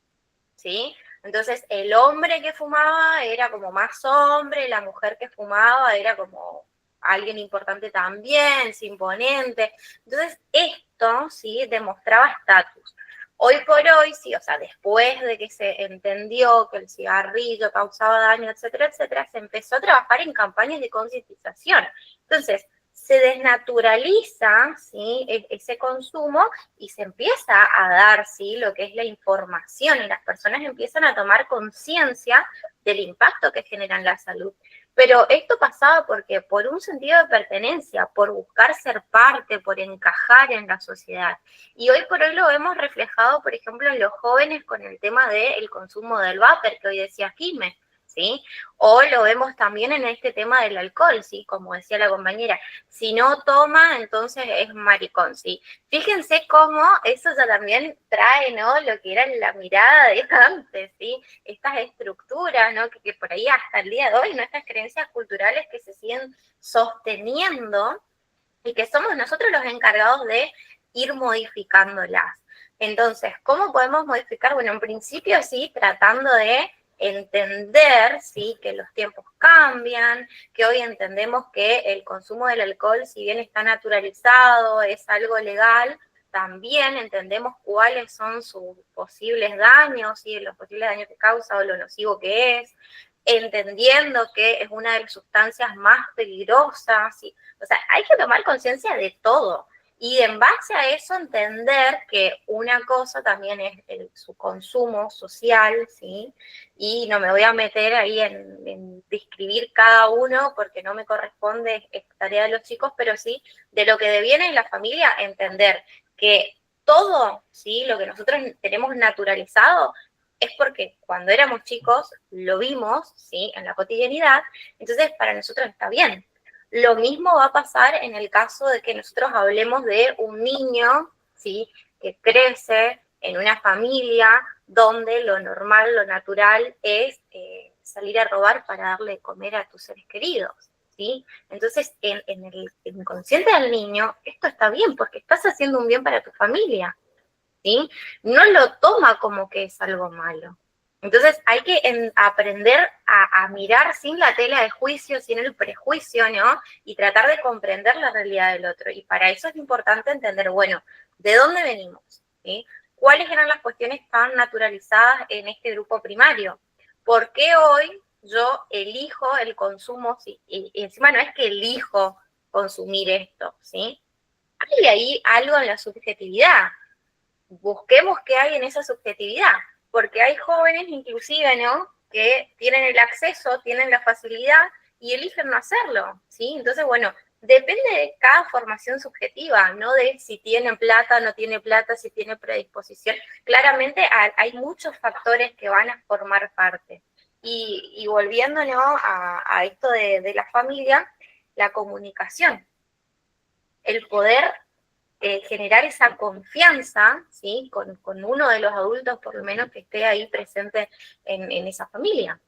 ¿sí? Entonces el hombre que fumaba era como más hombre, la mujer que fumaba era como alguien importante también, imponente. Entonces esto, ¿sí? Demostraba estatus. Hoy por hoy, sí, o sea, después de que se entendió que el cigarrillo causaba daño, etcétera, etcétera, se empezó a trabajar en campañas de concientización. Entonces, se desnaturaliza, ¿sí? Ese consumo y se empieza a dar, ¿sí? Lo que es la información, y las personas empiezan a tomar conciencia del impacto que genera en la salud. Pero esto pasaba porque por un sentido de pertenencia, por buscar ser parte, por encajar en la sociedad. Y hoy por hoy lo vemos reflejado, por ejemplo, en los jóvenes con el tema del consumo del vapor, que hoy decía Quilmes, ¿sí? O lo vemos también en este tema del alcohol, ¿sí? Como decía la compañera, si no toma, entonces es maricón, ¿sí? Fíjense cómo eso ya también trae, ¿no? Lo que era la mirada de antes, ¿sí? Estas estructuras, ¿no? Que por ahí hasta el día de hoy, ¿no? Estas creencias culturales que se siguen sosteniendo y que somos nosotros los encargados de ir modificándolas. Entonces, ¿cómo podemos modificar? Bueno, en principio sí, tratando de entender, ¿sí? Que los tiempos cambian, que hoy entendemos que el consumo del alcohol, si bien está naturalizado, es algo legal, también entendemos cuáles son sus posibles daños, ¿sí? Los posibles daños que causa o lo nocivo que es, entendiendo que es una de las sustancias más peligrosas, ¿sí? O sea, hay que tomar conciencia de todo. Y en base a eso entender que una cosa también es su consumo social, ¿sí? Y no me voy a meter ahí en describir cada uno porque no me corresponde, es tarea de los chicos, pero sí de lo que deviene en la familia, entender que todo, ¿sí? Lo que nosotros tenemos naturalizado es porque cuando éramos chicos lo vimos, ¿sí? En la cotidianidad, entonces para nosotros está bien. Lo mismo va a pasar en el caso de que nosotros hablemos de un niño, ¿sí? Que crece en una familia donde lo normal, lo natural es salir a robar para darle de comer a tus seres queridos, ¿sí? Entonces, en el inconsciente del niño, esto está bien porque estás haciendo un bien para tu familia, ¿sí? No lo toma como que es algo malo. Entonces hay que aprender a mirar sin la tela de juicio, sin el prejuicio, ¿no? Y tratar de comprender la realidad del otro. Y para eso es importante entender, bueno, ¿de dónde venimos? ¿Sí? ¿Cuáles eran las cuestiones tan naturalizadas en este grupo primario? ¿Por qué hoy yo elijo el consumo? ¿Sí? Y encima no es que elijo consumir esto, ¿sí? Hay ahí algo en la subjetividad. Busquemos qué hay en esa subjetividad, porque hay jóvenes inclusive, ¿no? Que tienen el acceso, tienen la facilidad y eligen no hacerlo, ¿sí? Entonces, bueno, depende de cada formación subjetiva, no de si tienen plata, no tiene plata, si tiene predisposición. Claramente hay muchos factores que van a formar parte. Y volviendo, ¿no? a esto de la familia, la comunicación, el poder generar esa confianza, ¿sí? Con uno de los adultos, por lo menos, que esté ahí presente en esa familia,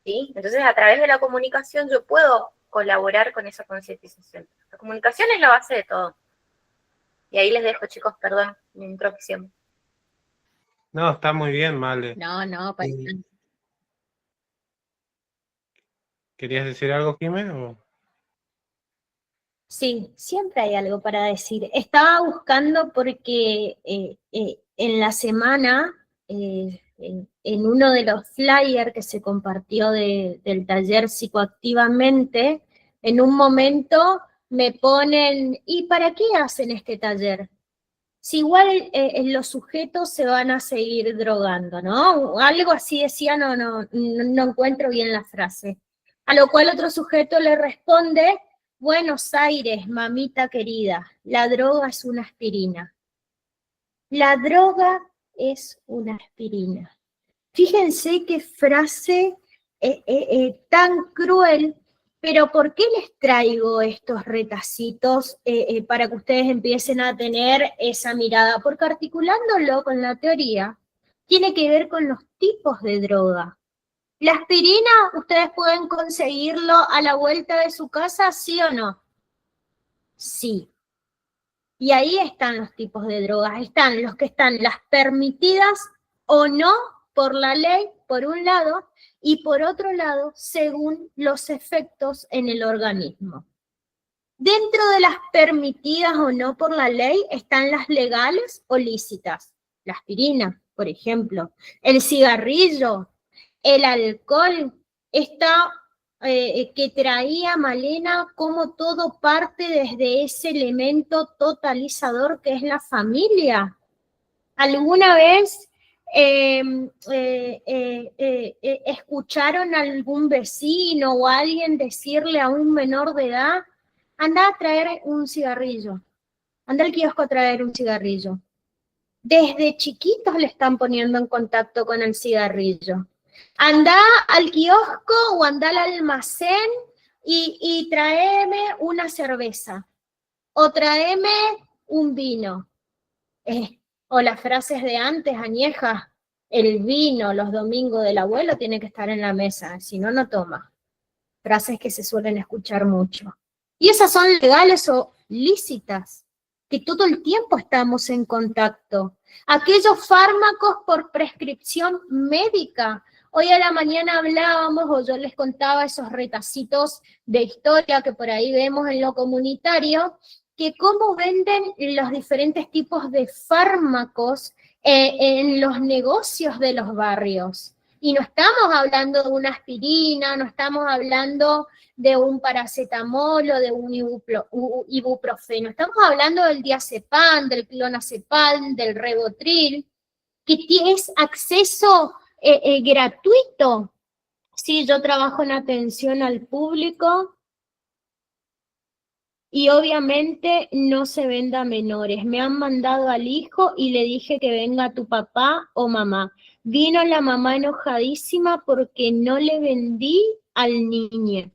¿sí? Entonces, a través de la comunicación yo puedo colaborar con esa concientización. La comunicación es la base de todo. Y ahí les dejo, chicos, perdón, mi introducción. No, está muy bien, Male. No, para Y- ¿Querías decir algo, Jimé? Sí, siempre hay algo para decir. Estaba buscando porque en la semana, en uno de los flyers que se compartió del taller Psicoactivamente, en un momento me ponen, ¿y para qué hacen este taller? Si igual los sujetos se van a seguir drogando, ¿no? Algo así decía, no encuentro bien la frase. A lo cual otro sujeto le responde, Buenos Aires, mamita querida, la droga es una aspirina. La droga es una aspirina. Fíjense qué frase tan cruel, pero ¿por qué les traigo estos retacitos para que ustedes empiecen a tener esa mirada? Porque articulándolo con la teoría, tiene que ver con los tipos de droga. ¿La aspirina ustedes pueden conseguirlo a la vuelta de su casa, sí o no? Sí. Y ahí están los tipos de drogas. Están los que están las permitidas o no por la ley, por un lado, y por otro lado, según los efectos en el organismo. Dentro de las permitidas o no por la ley están las legales o lícitas. La aspirina, por ejemplo, el cigarrillo, el alcohol, que traía Malena como todo parte desde ese elemento totalizador que es la familia. ¿Alguna vez escucharon a algún vecino o a alguien decirle a un menor de edad, anda a traer un cigarrillo, anda al kiosco a traer un cigarrillo? Desde chiquitos le están poniendo en contacto con el cigarrillo. Anda al kiosco o anda al almacén y tráeme una cerveza o tráeme un vino. O las frases de antes, añejas, el vino los domingos del abuelo tiene que estar en la mesa, si no, no toma. Frases que se suelen escuchar mucho. Y esas son legales o lícitas, que todo el tiempo estamos en contacto. Aquellos fármacos por prescripción médica. Hoy a la mañana hablábamos, o yo les contaba esos retacitos de historia que por ahí vemos en lo comunitario, que cómo venden los diferentes tipos de fármacos en los negocios de los barrios. Y no estamos hablando de una aspirina, no estamos hablando de un paracetamol o de un ibuprofeno. Estamos hablando del diazepam, del clonazepam, del Rivotril, que es acceso gratuito. Sí, yo trabajo en atención al público y obviamente no se venda a menores. Me han mandado al hijo y le dije que venga tu papá o mamá. Vino la mamá enojadísima porque no le vendí al niño.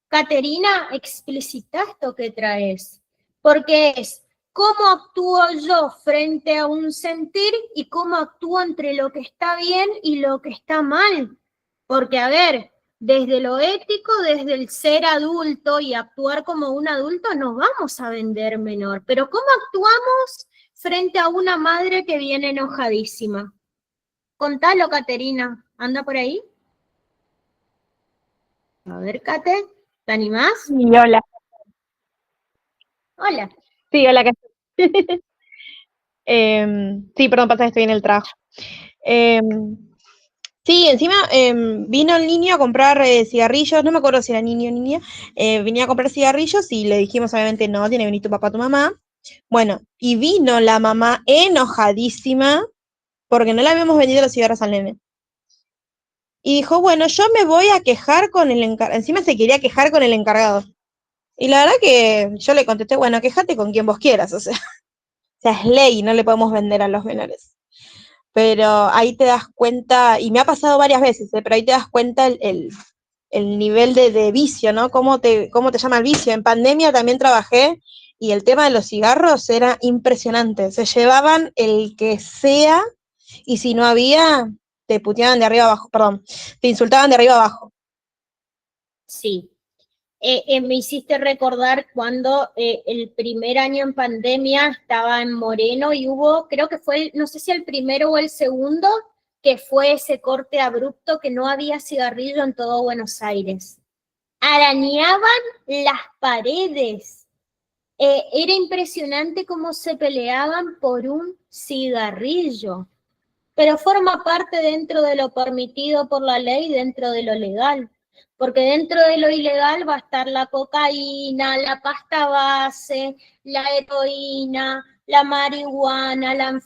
Caterina, explicita esto que traes, porque es cómo actúo yo frente a un sentir y cómo actúo entre lo que está bien y lo que está mal. Porque, a ver, desde lo ético, desde el ser adulto y actuar como un adulto, no vamos a vender menor. Pero ¿cómo actuamos frente a una madre que viene enojadísima? Contalo, Caterina. ¿Anda por ahí? A ver, Cate, ¿te animás? Sí, hola. Hola. Sí, hola. Sí, perdón, pasa que estoy en el trabajo. Sí, encima vino el niño a comprar cigarrillos, no me acuerdo si era niño o niña, venía a comprar cigarrillos y le dijimos obviamente no, tiene que venir tu papá, tu mamá. Bueno, y vino la mamá enojadísima porque no le habíamos vendido los cigarros al nene. Y dijo, bueno, yo me voy a quejar con el encargado, encima se quería quejar con el encargado. Y la verdad que yo le contesté, bueno, quéjate con quien vos quieras, o sea, es ley, no le podemos vender a los menores. Pero ahí te das cuenta, y me ha pasado varias veces, pero ahí te das cuenta el nivel de vicio, ¿no? ¿Cómo te llama el vicio? En pandemia también trabajé y el tema de los cigarros era impresionante. Se llevaban el que sea y si no había, te puteaban de arriba abajo, perdón, te insultaban de arriba abajo. Sí. Me hiciste recordar cuando el primer año en pandemia estaba en Moreno y hubo, creo que fue, no sé si el primero o el segundo, que fue ese corte abrupto que no había cigarrillo en todo Buenos Aires. Arañaban las paredes. Era impresionante cómo se peleaban por un cigarrillo, pero forma parte dentro de lo permitido por la ley, dentro de lo legal. Porque dentro de lo ilegal va a estar la cocaína, la pasta base, la heroína, la marihuana, la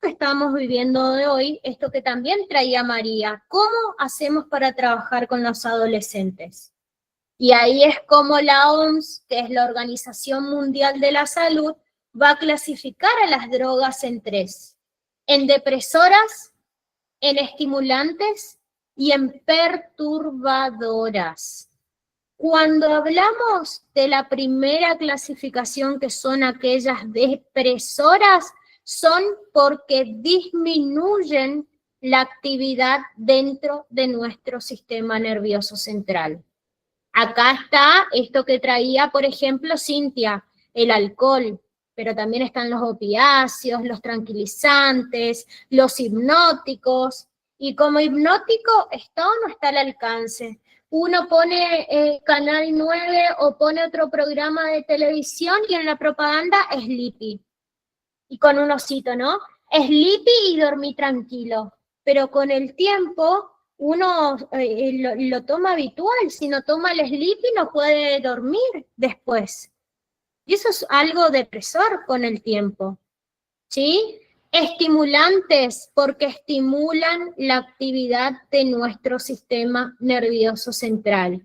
que estamos viviendo de hoy, esto que también traía María. ¿Cómo hacemos para trabajar con los adolescentes? Y ahí es como la OMS, que es la Organización Mundial de la Salud, va a clasificar a las drogas en 3. En depresoras, en estimulantes y en perturbadoras. Cuando hablamos de la primera clasificación, que son aquellas depresoras, son porque disminuyen la actividad dentro de nuestro sistema nervioso central. Acá está esto que traía, por ejemplo, Cintia, el alcohol, pero también están los opiáceos, los tranquilizantes, los hipnóticos, y como hipnótico, ¿está o no está al alcance? Uno pone Canal 9 o pone otro programa de televisión y en la propaganda Sleepy, y con un osito, ¿no? Sleepy y dormí tranquilo, pero con el tiempo uno lo toma habitual, si no toma el Sleepy no puede dormir después. Y eso es algo depresor con el tiempo, ¿sí? Estimulantes, porque estimulan la actividad de nuestro sistema nervioso central.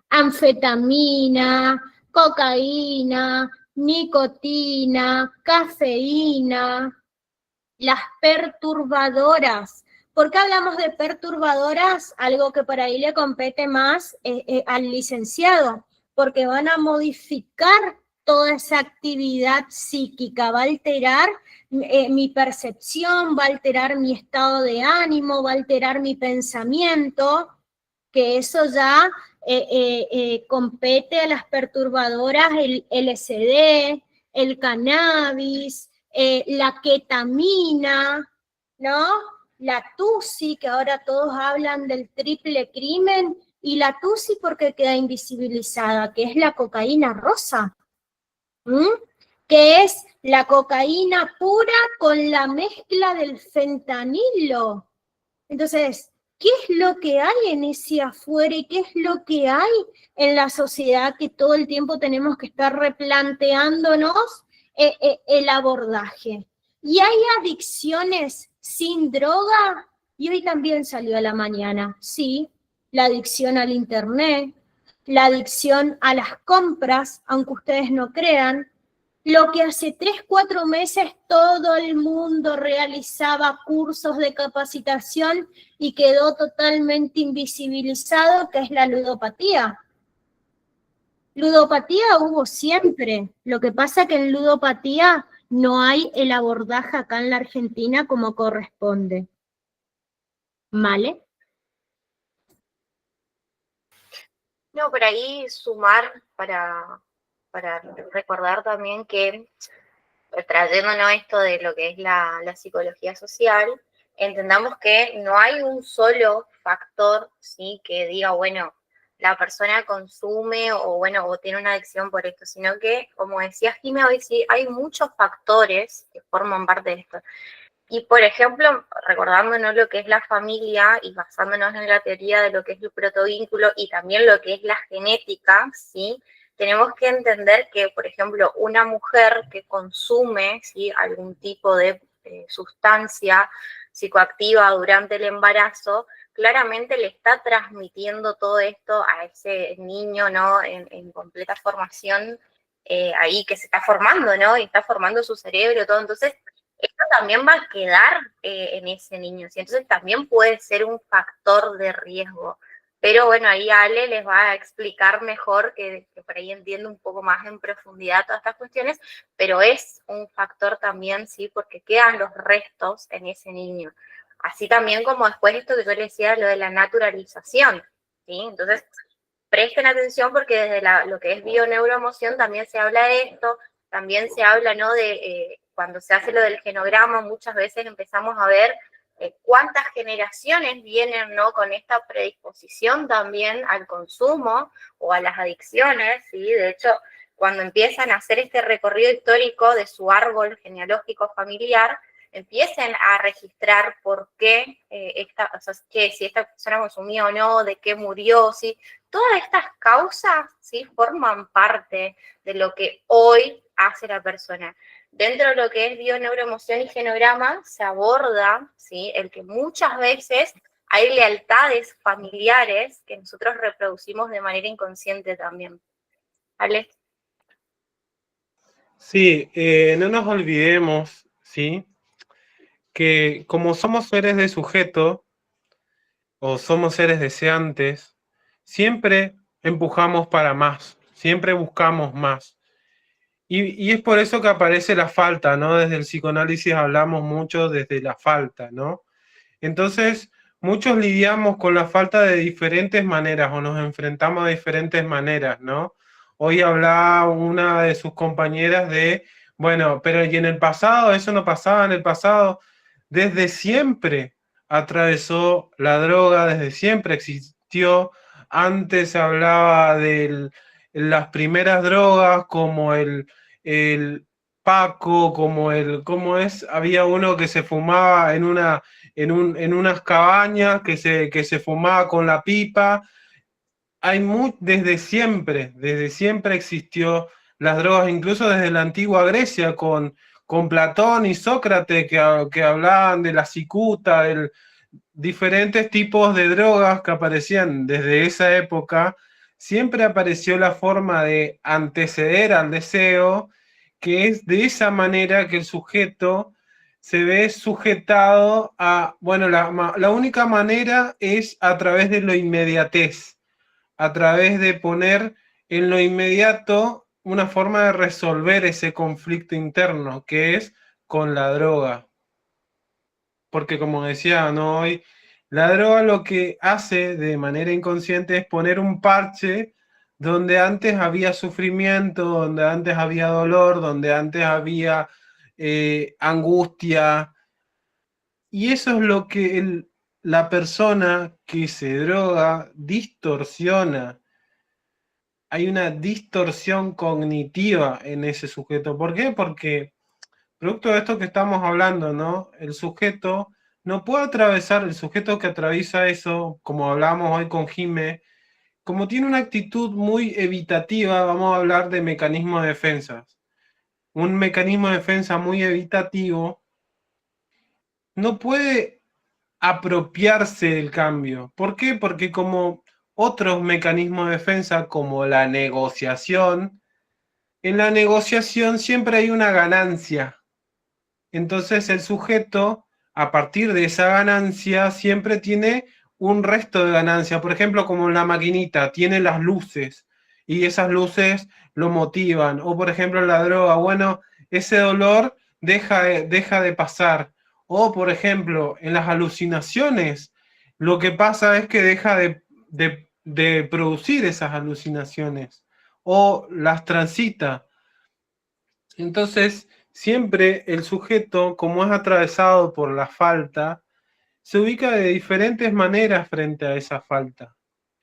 Anfetamina, cocaína, nicotina, cafeína, las perturbadoras. ¿Por qué hablamos de perturbadoras? Algo que por ahí le compete más al licenciado, porque van a modificar toda esa actividad psíquica, va a alterar mi percepción, va a alterar mi estado de ánimo, va a alterar mi pensamiento, que eso ya compete a las perturbadoras, el LSD, el cannabis, la ketamina, ¿no? La TUSI, que ahora todos hablan del triple crimen, y la TUSI porque queda invisibilizada, que es la cocaína rosa, que es la cocaína pura con la mezcla del fentanilo. Entonces, ¿qué es lo que hay en ese afuera y qué es lo que hay en la sociedad que todo el tiempo tenemos que estar replanteándonos el abordaje? Y hay adicciones sin droga, y hoy también salió a la mañana, sí, la adicción al internet, la adicción a las compras, aunque ustedes no crean, lo que hace 3, 4 meses todo el mundo realizaba cursos de capacitación y quedó totalmente invisibilizado, que es la ludopatía. Ludopatía hubo siempre. Lo que pasa es que en ludopatía no hay el abordaje acá en la Argentina como corresponde. ¿Vale? No, por ahí sumar para recordar también que, trayéndonos esto de lo que es la psicología social, entendamos que no hay un solo factor, ¿sí?, que diga, bueno, la persona consume o tiene una adicción por esto, sino que, como decía Jimé hoy, sí, hay muchos factores que forman parte de esto. Y, por ejemplo, recordándonos lo que es la familia y basándonos en la teoría de lo que es el protovínculo y también lo que es la genética, ¿sí?, tenemos que entender que, por ejemplo, una mujer que consume, ¿sí?, algún tipo de sustancia psicoactiva durante el embarazo, claramente le está transmitiendo todo esto a ese niño, ¿no?, en completa formación, ahí que se está formando, ¿no?, y está formando su cerebro, todo. Entonces, esto también va a quedar en ese niño, ¿sí? Entonces también puede ser un factor de riesgo. Pero bueno, ahí Ale les va a explicar mejor, que por ahí entiende un poco más en profundidad todas estas cuestiones, pero es un factor también, ¿sí?, porque quedan los restos en ese niño. Así también como después esto que yo les decía, lo de la naturalización, ¿sí? Entonces, presten atención porque desde lo que es bioneuroemoción también se habla de esto, también se habla, ¿no?, de cuando se hace lo del genograma, muchas veces empezamos a ver cuántas generaciones vienen, ¿no?, con esta predisposición también al consumo o a las adicciones, ¿sí? De hecho, cuando empiezan a hacer este recorrido histórico de su árbol genealógico familiar, empiecen a registrar por qué si esta persona consumía o no, de qué murió, ¿sí? Todas estas causas, ¿sí?, forman parte de lo que hoy hace la persona. Dentro de lo que es bioneuroemoción y genograma se aborda, ¿sí?, el que muchas veces hay lealtades familiares que nosotros reproducimos de manera inconsciente también. ¿Vale? Sí, no nos olvidemos, ¿sí?, que como somos seres de sujeto o somos seres deseantes, siempre empujamos para más, siempre buscamos más. Y es por eso que aparece la falta, ¿no? Desde el psicoanálisis hablamos mucho desde la falta, ¿no? Entonces, muchos lidiamos con la falta de diferentes maneras o nos enfrentamos de diferentes maneras, ¿no? Hoy hablaba una de sus compañeras de, bueno, pero ¿y en el pasado? Eso no pasaba en el pasado. Desde siempre atravesó la droga, desde siempre existió. Antes se hablaba de las primeras drogas como el Paco, como ¿cómo es? Había uno que se fumaba en unas cabañas, que se fumaba con la pipa. Desde siempre existió las drogas, incluso desde la antigua Grecia, con Platón y Sócrates, que hablaban de la cicuta, diferentes tipos de drogas que aparecían desde esa época. Siempre apareció la forma de anteceder al deseo, que es de esa manera que el sujeto se ve sujetado a, bueno, la única manera es a través de la inmediatez, a través de poner en lo inmediato una forma de resolver ese conflicto interno, que es con la droga. Porque como decía, ¿no? Hoy, la droga lo que hace de manera inconsciente es poner un parche donde antes había sufrimiento, donde antes había dolor, donde antes había angustia. Y eso es lo que la persona que se droga distorsiona. Hay una distorsión cognitiva en ese sujeto. ¿Por qué? Porque producto de esto que estamos hablando, ¿no? El sujeto no puede atravesar, el sujeto que atraviesa eso, como hablábamos hoy con Jime, como tiene una actitud muy evitativa, vamos a hablar de mecanismos de defensa. Un mecanismo de defensa muy evitativo no puede apropiarse del cambio. ¿Por qué? Porque como otros mecanismos de defensa, como la negociación, en la negociación siempre hay una ganancia. Entonces el sujeto, a partir de esa ganancia, siempre tiene un resto de ganancia. Por ejemplo, como en la maquinita, tiene las luces y esas luces lo motivan. O por ejemplo en la droga, bueno, ese dolor deja de pasar. O por ejemplo, en las alucinaciones, lo que pasa es que deja de producir esas alucinaciones o las transita. Entonces, siempre el sujeto, como es atravesado por la falta, se ubica de diferentes maneras frente a esa falta.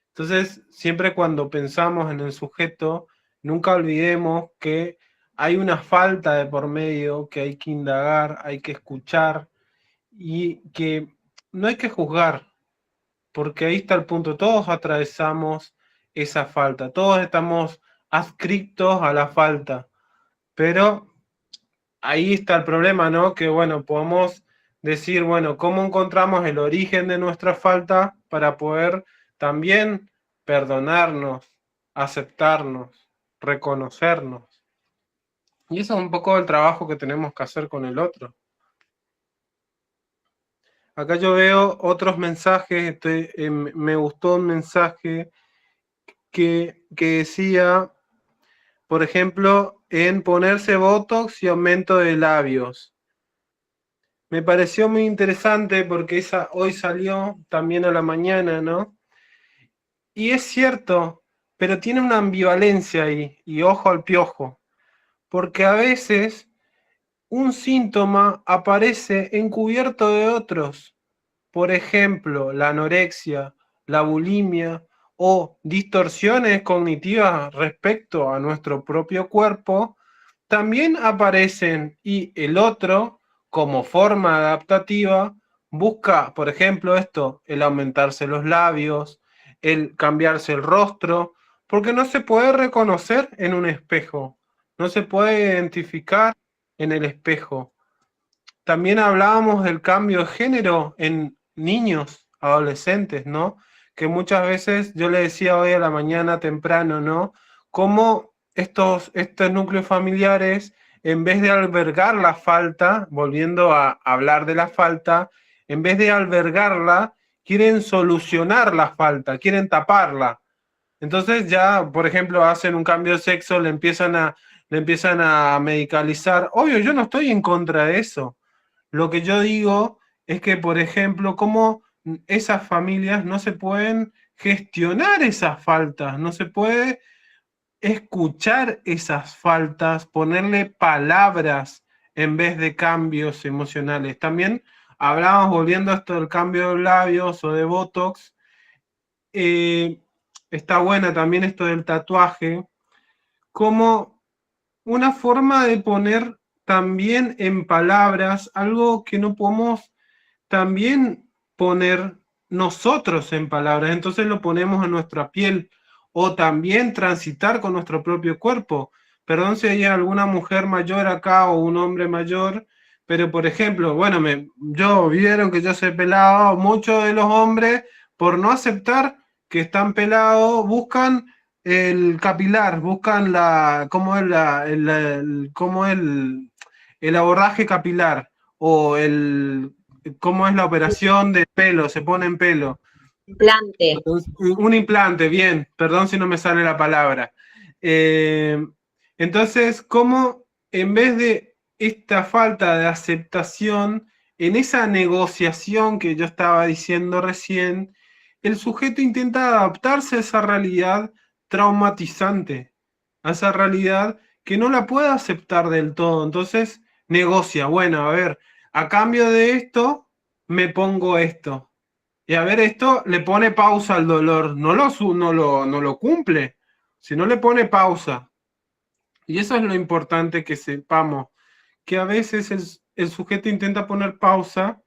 Entonces, siempre cuando pensamos en el sujeto, nunca olvidemos que hay una falta de por medio, que hay que indagar, hay que escuchar y que no hay que juzgar, porque ahí está el punto. Todos atravesamos esa falta, todos estamos adscriptos a la falta, pero ahí está el problema, ¿no? Que bueno, podemos decir, bueno, ¿cómo encontramos el origen de nuestra falta para poder también perdonarnos, aceptarnos, reconocernos? Y eso es un poco el trabajo que tenemos que hacer con el otro. Acá yo veo otros mensajes, me gustó un mensaje que decía, por ejemplo, en ponerse botox y aumento de labios. Me pareció muy interesante porque hoy salió también a la mañana, ¿no? Y es cierto, pero tiene una ambivalencia ahí, y ojo al piojo, porque a veces un síntoma aparece encubierto de otros. Por ejemplo, la anorexia, la bulimia o distorsiones cognitivas respecto a nuestro propio cuerpo también aparecen, y el otro, como forma adaptativa, busca, por ejemplo, el aumentarse los labios, el cambiarse el rostro, porque no se puede reconocer en un espejo, no se puede identificar en el espejo. También hablábamos del cambio de género en niños, adolescentes, ¿no? Que muchas veces, yo le decía hoy a la mañana temprano, ¿no? Cómo estos núcleos familiares, en vez de albergar la falta, volviendo a hablar de la falta, en vez de albergarla, quieren solucionar la falta, quieren taparla. Entonces ya, por ejemplo, hacen un cambio de sexo, le empiezan a medicalizar. Obvio, yo no estoy en contra de eso. Lo que yo digo es que, por ejemplo, cómo esas familias no se pueden gestionar esas faltas, no se puede escuchar esas faltas, ponerle palabras en vez de cambios emocionales. También hablábamos, volviendo a esto del cambio de labios o de Botox, está buena también esto del tatuaje, como una forma de poner también en palabras algo que no podemos también poner nosotros en palabras, entonces lo ponemos en nuestra piel, o también transitar con nuestro propio cuerpo. Perdón si hay alguna mujer mayor acá o un hombre mayor, pero por ejemplo, bueno, yo vieron que yo soy pelado, muchos de los hombres, por no aceptar que están pelados, buscan el capilar, buscan cómo es el abordaje capilar, o cómo es la operación de pelo, se pone en pelo. Implante. Un implante, bien, perdón si no me sale la palabra. Entonces, ¿cómo en vez de esta falta de aceptación, en esa negociación que yo estaba diciendo recién, el sujeto intenta adaptarse a esa realidad traumatizante, a esa realidad que no la puede aceptar del todo? Entonces, negocia, bueno, a ver, a cambio de esto, me pongo esto. Y a ver, esto le pone pausa al dolor, no lo cumple, sino le pone pausa. Y eso es lo importante que sepamos, que a veces el sujeto intenta poner pausa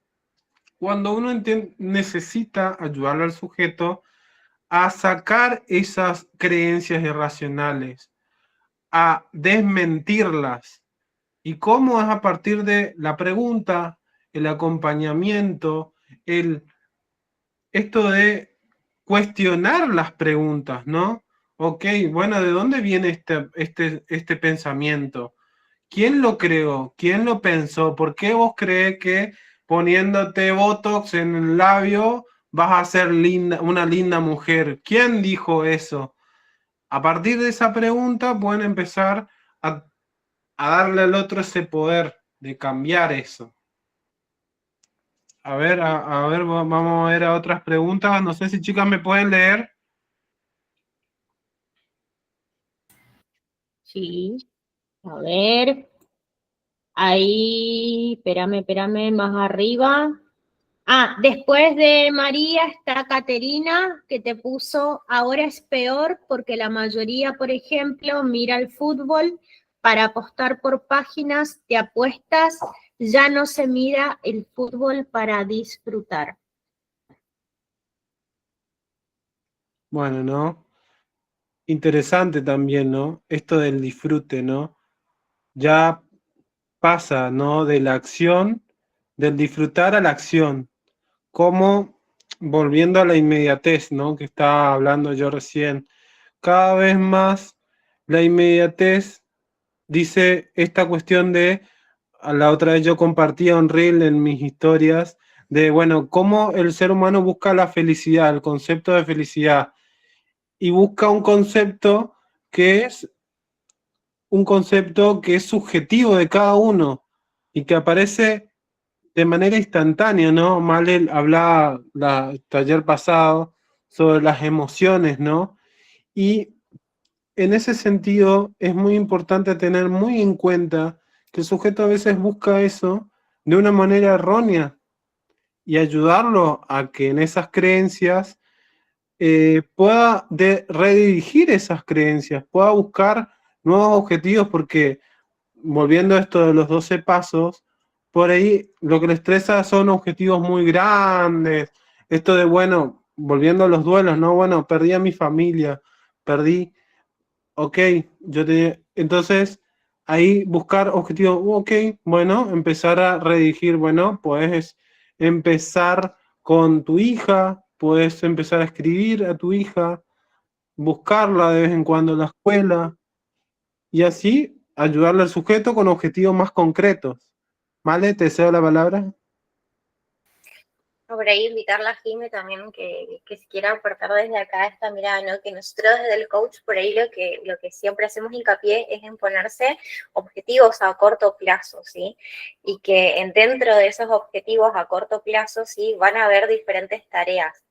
cuando uno necesita ayudarle al sujeto a sacar esas creencias irracionales, a desmentirlas. ¿Y cómo es a partir de la pregunta, el acompañamiento, esto de cuestionar las preguntas, ¿no? Ok, bueno, ¿de dónde viene este pensamiento? ¿Quién lo creó? ¿Quién lo pensó? ¿Por qué vos crees que poniéndote Botox en el labio vas a ser una linda mujer? ¿Quién dijo eso? A partir de esa pregunta pueden empezar a darle al otro ese poder de cambiar eso. A ver, vamos a ver a otras preguntas. No sé si chicas me pueden leer. Sí, a ver. Ahí, espérame, más arriba. Ah, después de María está Caterina, que te puso, ahora es peor porque la mayoría, por ejemplo, mira el fútbol para apostar por páginas de apuestas, ya no se mira el fútbol para disfrutar. Bueno, ¿no? Interesante también, ¿no? Esto del disfrute, ¿no? Ya pasa, ¿no? De la acción, del disfrutar a la acción. Como volviendo a la inmediatez, ¿no? Que estaba hablando yo recién. Cada vez más la inmediatez dice esta cuestión de, a la otra vez yo compartía un reel en mis historias, de, bueno, cómo el ser humano busca la felicidad, el concepto de felicidad, y busca un concepto que es subjetivo de cada uno y que aparece de manera instantánea, ¿no? Malel hablaba el taller pasado sobre las emociones, ¿no? Y en ese sentido es muy importante tener muy en cuenta que el sujeto a veces busca eso de una manera errónea y ayudarlo a que en esas creencias pueda redirigir esas creencias, pueda buscar nuevos objetivos, porque volviendo a esto de los 12 pasos, por ahí lo que le estresa son objetivos muy grandes, esto de, bueno, volviendo a los duelos, ¿no? Bueno, perdí a mi familia, ok, entonces ahí buscar objetivos, ok, bueno, empezar a redirigir, bueno, puedes empezar con tu hija, puedes empezar a escribir a tu hija, buscarla de vez en cuando en la escuela, y así ayudarle al sujeto con objetivos más concretos. ¿Vale? ¿Te cedo la palabra? Por ahí invitarla a Jime también que si quiera aportar desde acá esta mirada, ¿no? Que nosotros desde el coach por ahí lo que siempre hacemos hincapié es en ponerse objetivos a corto plazo, ¿sí? Y que dentro de esos objetivos a corto plazo, ¿sí? Van a haber diferentes tareas.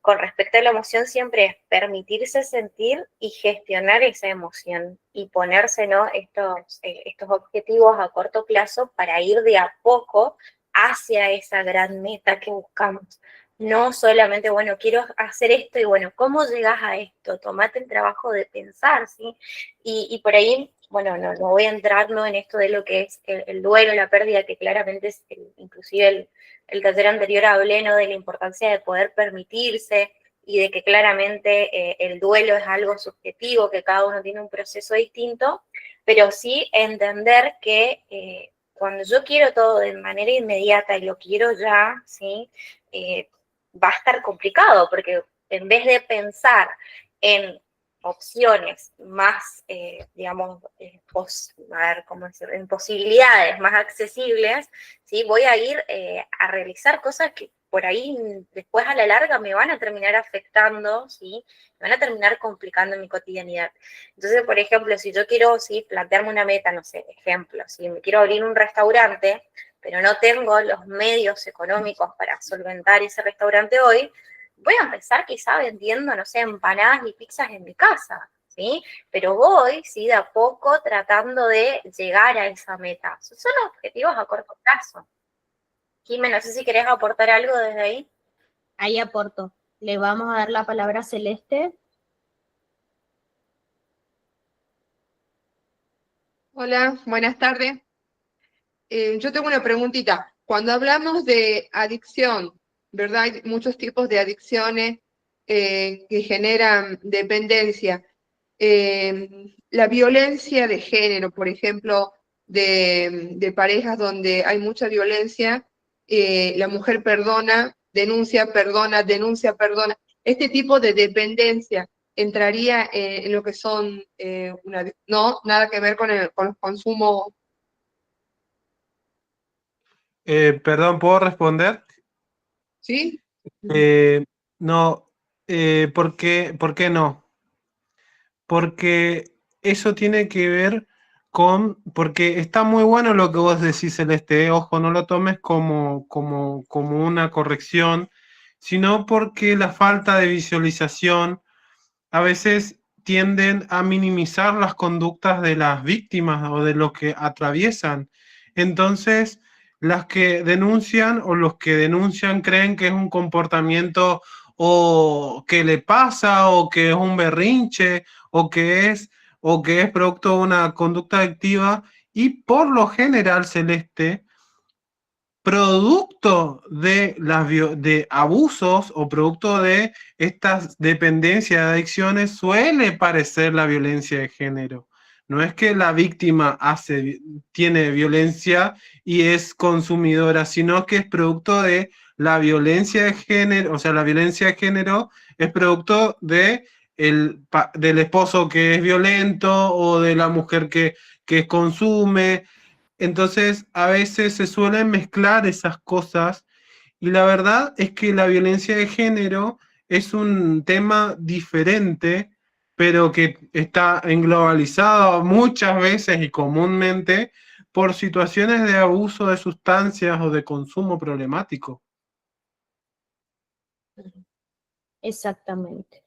Con respecto a la emoción siempre es permitirse sentir y gestionar esa emoción y ponerse, ¿no? estos objetivos a corto plazo para ir de a poco hacia esa gran meta que buscamos. No solamente, bueno, quiero hacer esto y bueno, ¿cómo llegas a esto? Tomate el trabajo de pensar, ¿sí? Y por ahí, bueno, no voy a entrar, ¿no? En esto de lo que es el duelo, la pérdida, que claramente es inclusive el taller anterior hablé, ¿no? De la importancia de poder permitirse y de que claramente el duelo es algo subjetivo, que cada uno tiene un proceso distinto, pero sí entender que cuando yo quiero todo de manera inmediata y lo quiero ya, ¿sí? Va a estar complicado, porque en vez de pensar en opciones más, digamos, a ver, ¿cómo decirlo? En posibilidades más accesibles, ¿sí? Voy a ir a realizar cosas que por ahí después a la larga me van a terminar afectando, ¿sí? Me van a terminar complicando mi cotidianidad. Entonces, por ejemplo, si yo quiero, ¿sí? Plantearme una meta, no sé, ejemplo, si me quiero abrir un restaurante, pero no tengo los medios económicos para solventar ese restaurante hoy, voy a empezar quizá vendiendo, no sé, empanadas y pizzas en mi casa, ¿sí? Pero voy, ¿sí? De a poco tratando de llegar a esa meta. Son objetivos a corto plazo. Jimé, no sé si querés aportar algo desde ahí. Ahí aporto. Le vamos a dar la palabra a Celeste. Hola, buenas tardes. Yo tengo una preguntita. Cuando hablamos de adicción, ¿verdad? Hay muchos tipos de adicciones que generan dependencia. La violencia de género, por ejemplo, de parejas donde hay mucha violencia, la mujer perdona, denuncia, perdona, denuncia, perdona. Este tipo de dependencia entraría en lo que son, no, nada que ver con el consumo. Perdón, ¿puedo responder? ¿Sí? No, por qué no? Porque eso tiene que ver porque está muy bueno lo que vos decís, Celeste, ojo, no lo tomes como una corrección, sino porque la falta de visualización a veces tienden a minimizar las conductas de las víctimas o de los que atraviesan. Entonces, las que denuncian o los que denuncian creen que es un comportamiento o que le pasa o que es un berrinche o que es producto de una conducta adictiva y por lo general, Celeste, producto de abusos o producto de estas dependencias, de adicciones, suele parecer la violencia de género. No es que la víctima tiene violencia y es consumidora, sino que es producto de la violencia de género, o sea, la violencia de género es producto del esposo que es violento o de la mujer que consume. Entonces, a veces se suelen mezclar esas cosas y la verdad es que la violencia de género es un tema diferente, pero que está englobalizado muchas veces y comúnmente por situaciones de abuso de sustancias o de consumo problemático. Exactamente.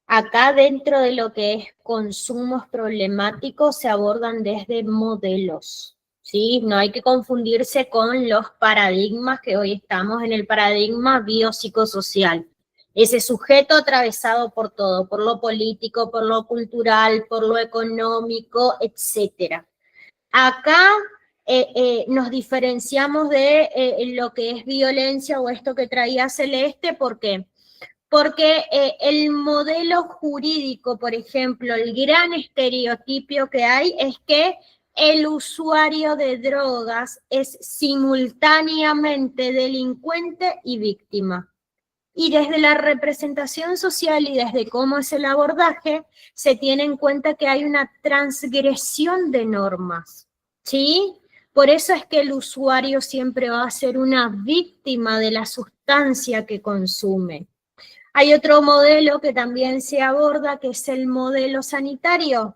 Acá dentro de lo que es consumos problemáticos se abordan desde modelos, ¿sí? No hay que confundirse con los paradigmas que hoy estamos en el paradigma biopsicosocial. Ese sujeto atravesado por todo, por lo político, por lo cultural, por lo económico, etcétera. Acá nos diferenciamos de lo que es violencia o esto que traía Celeste, ¿por qué? Porque el modelo jurídico, por ejemplo, el gran estereotipo que hay es que el usuario de drogas es simultáneamente delincuente y víctima. Y desde la representación social y desde cómo es el abordaje, se tiene en cuenta que hay una transgresión de normas, ¿sí? Por eso es que el usuario siempre va a ser una víctima de la sustancia que consume. Hay otro modelo que también se aborda, que es el modelo sanitario.